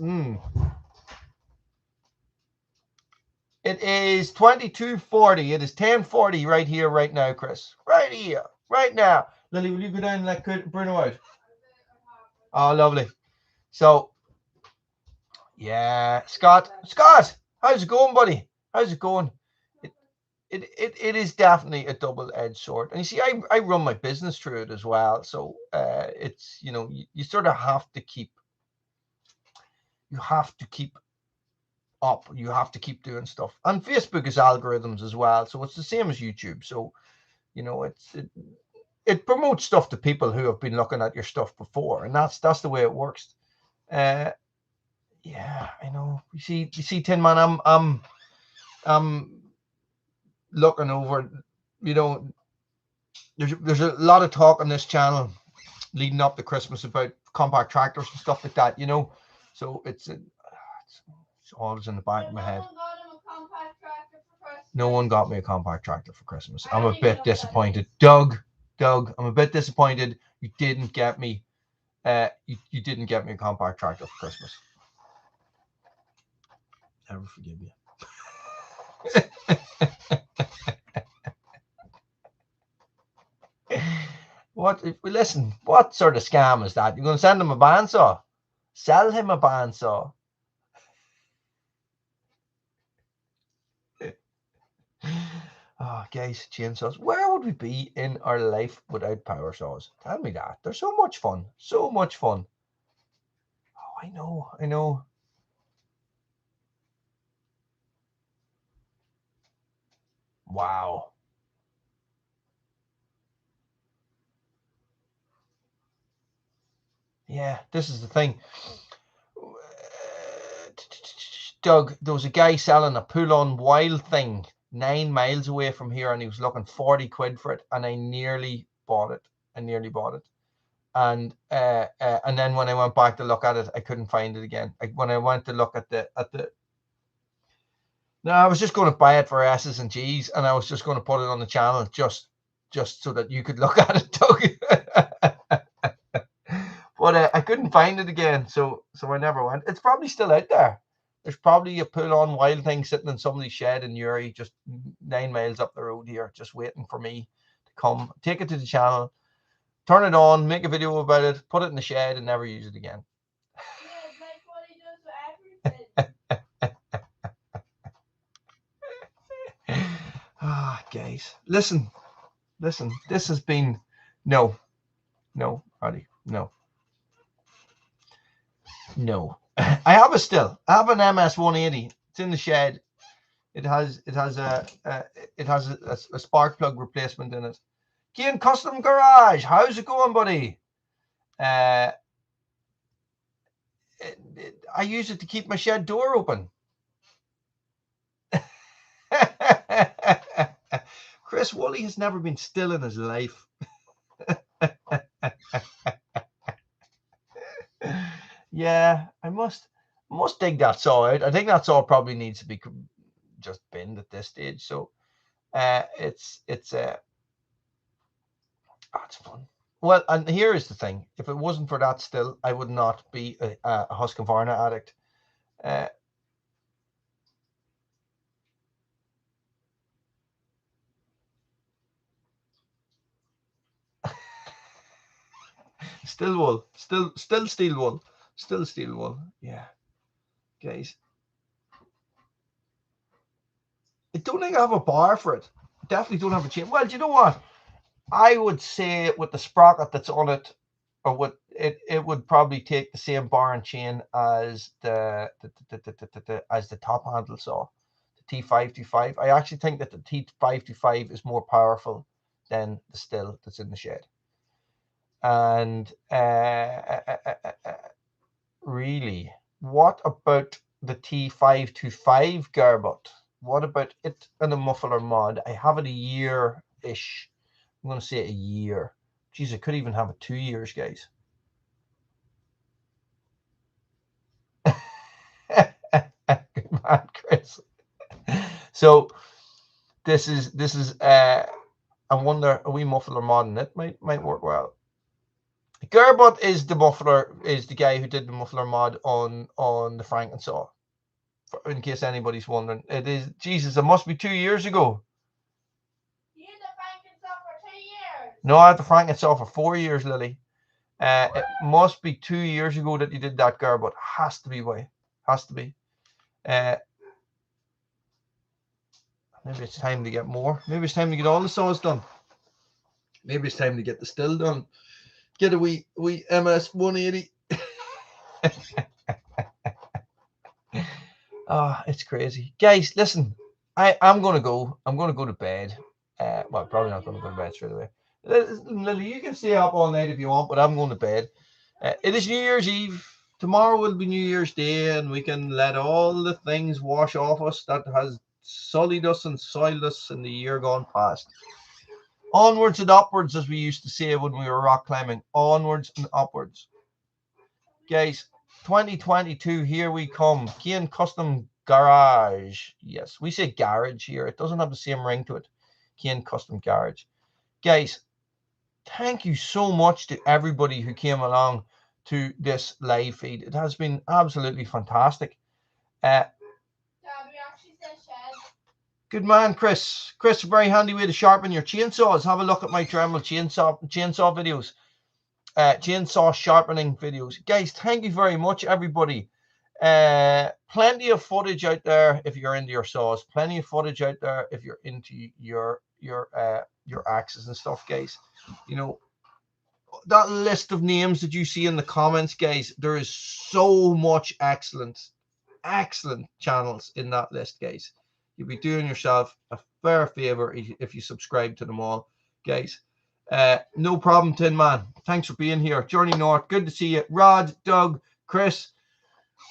It is 22:40. It is 10:40 right here, right now, Chris. Right here, right now. Lily, will you go down and let Bruno out? Oh, lovely. So, yeah, Scott, how's it going, buddy? How's it going? It is definitely a double-edged sword. And you see, I run my business through it as well. So it's, you know, you sort of have to keep up. You have to keep doing stuff. And Facebook is algorithms as well. So it's the same as YouTube. So, you know, it promotes stuff to people who have been looking at your stuff before. And that's the way it works. Yeah, I know. You see, Tin Man, I'm looking over, you know, there's a lot of talk on this channel leading up to Christmas about compact tractors and stuff like that, you know. So it's always in the back of my head. No one got me a compact tractor for Christmas. I'm a bit disappointed. Doug, I'm a bit disappointed. You didn't get me. You didn't get me a compact tractor for Christmas. Never forgive you. What? Listen, what sort of scam is that? You're going to send him a bandsaw? Sell him a bandsaw. Oh, guys, chainsaws. Where would we be in our life without power saws? Tell me that. They're so much fun. So much fun. Oh, I know. Wow. Yeah, this is the thing. Doug, there was a guy selling a pull-on wild thing 9 miles away from here, and he was looking 40 quid for it, and I nearly bought it. And then when I went back to look at it, I couldn't find it again. When I went to look at the no, I was just going to buy it for S's and G's, and I was just going to put it on the channel just so that you could look at it, Doug. But I couldn't find it again, so I never went. It's probably still out there. There's probably a pull-on wild thing sitting in somebody's shed in Uri, just 9 miles up the road here, just waiting for me to come, take it to the channel, turn it on, make a video about it, put it in the shed, and never use it again. Ah, guys, listen. This has been no, Roddy, no. I have an MS 180. It's in the shed. It has a spark plug replacement in it. Kian Custom Garage, how's it going, buddy? I use it to keep my shed door open. Chris Woolley has never been still in his life. Yeah, I must dig that saw out. I think that saw probably needs to be just binned at this stage. So it's fun. Well, and here is the thing: if it wasn't for that, still I would not be a Husqvarna addict. Still wool, still steel wool, still steel wool. Yeah, guys. I don't think I have a bar for it. Definitely don't have a chain. Well, do you know what? I would say with the sprocket that's on it, or what it would probably take the same bar and chain as the top handle saw, the T525. I actually think that the T525 is more powerful than the still that's in the shed. And really, what about the T525 Gearbot? What about it and a muffler mod? I have it a year-ish. I'm going to say a year. Geez, I could even have it 2 years, guys. Good man, Chris. So this is I wonder, a wee muffler mod in it might work well. Gearbot is the guy who did the muffler mod on the Frankensaw. In case anybody's wondering, it is, Jesus, it must be 2 years ago. You had the Frankensaw for 2 years. No, I had the Frankensaw for 4 years, Lily. It must be 2 years ago that you did that, Garbutt. Has to be, way. Has to be. Maybe it's time to get more. Maybe it's time to get all the saws done. Maybe it's time to get the still done. Get a wee MS 180. Ah, it's crazy. Guys, listen. I'm gonna go. I'm gonna go to bed. Well, probably not gonna go to bed straight away. Lily, you can stay up all night if you want, but I'm going to bed. It is New Year's Eve. Tomorrow will be New Year's Day, and we can let all the things wash off us that has sullied us and soiled us in the year gone past. Onwards and upwards, as we used to say when we were rock climbing. Onwards and upwards. Guys, 2022, here we come. Kane Custom Garage. Yes, we say garage here. It doesn't have the same ring to it. Kane Custom Garage. Guys, thank you so much to everybody who came along to this live feed. It has been absolutely fantastic. Good man, Chris. Chris, a very handy way to sharpen your chainsaws. Have a look at my Dremel chainsaw videos. Chainsaw sharpening videos. Guys, thank you very much, everybody. Plenty of footage out there if you're into your saws. Plenty of footage out there if you're into your axes and stuff, guys. You know, that list of names that you see in the comments, guys, there is so much excellent channels in that list, guys. You'll be doing yourself a fair favor if you subscribe to them all, guys. No problem, Tin Man. Thanks for being here. Journey North, good to see you. Rod, Doug, Chris,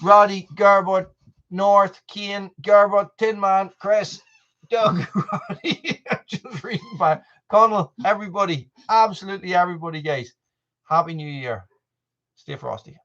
Roddy, Garbutt, North, Kane, Garbutt, Tin Man, Chris, Doug, Roddy. Just reading back. Connell, everybody, absolutely everybody, guys. Happy New Year. Stay frosty.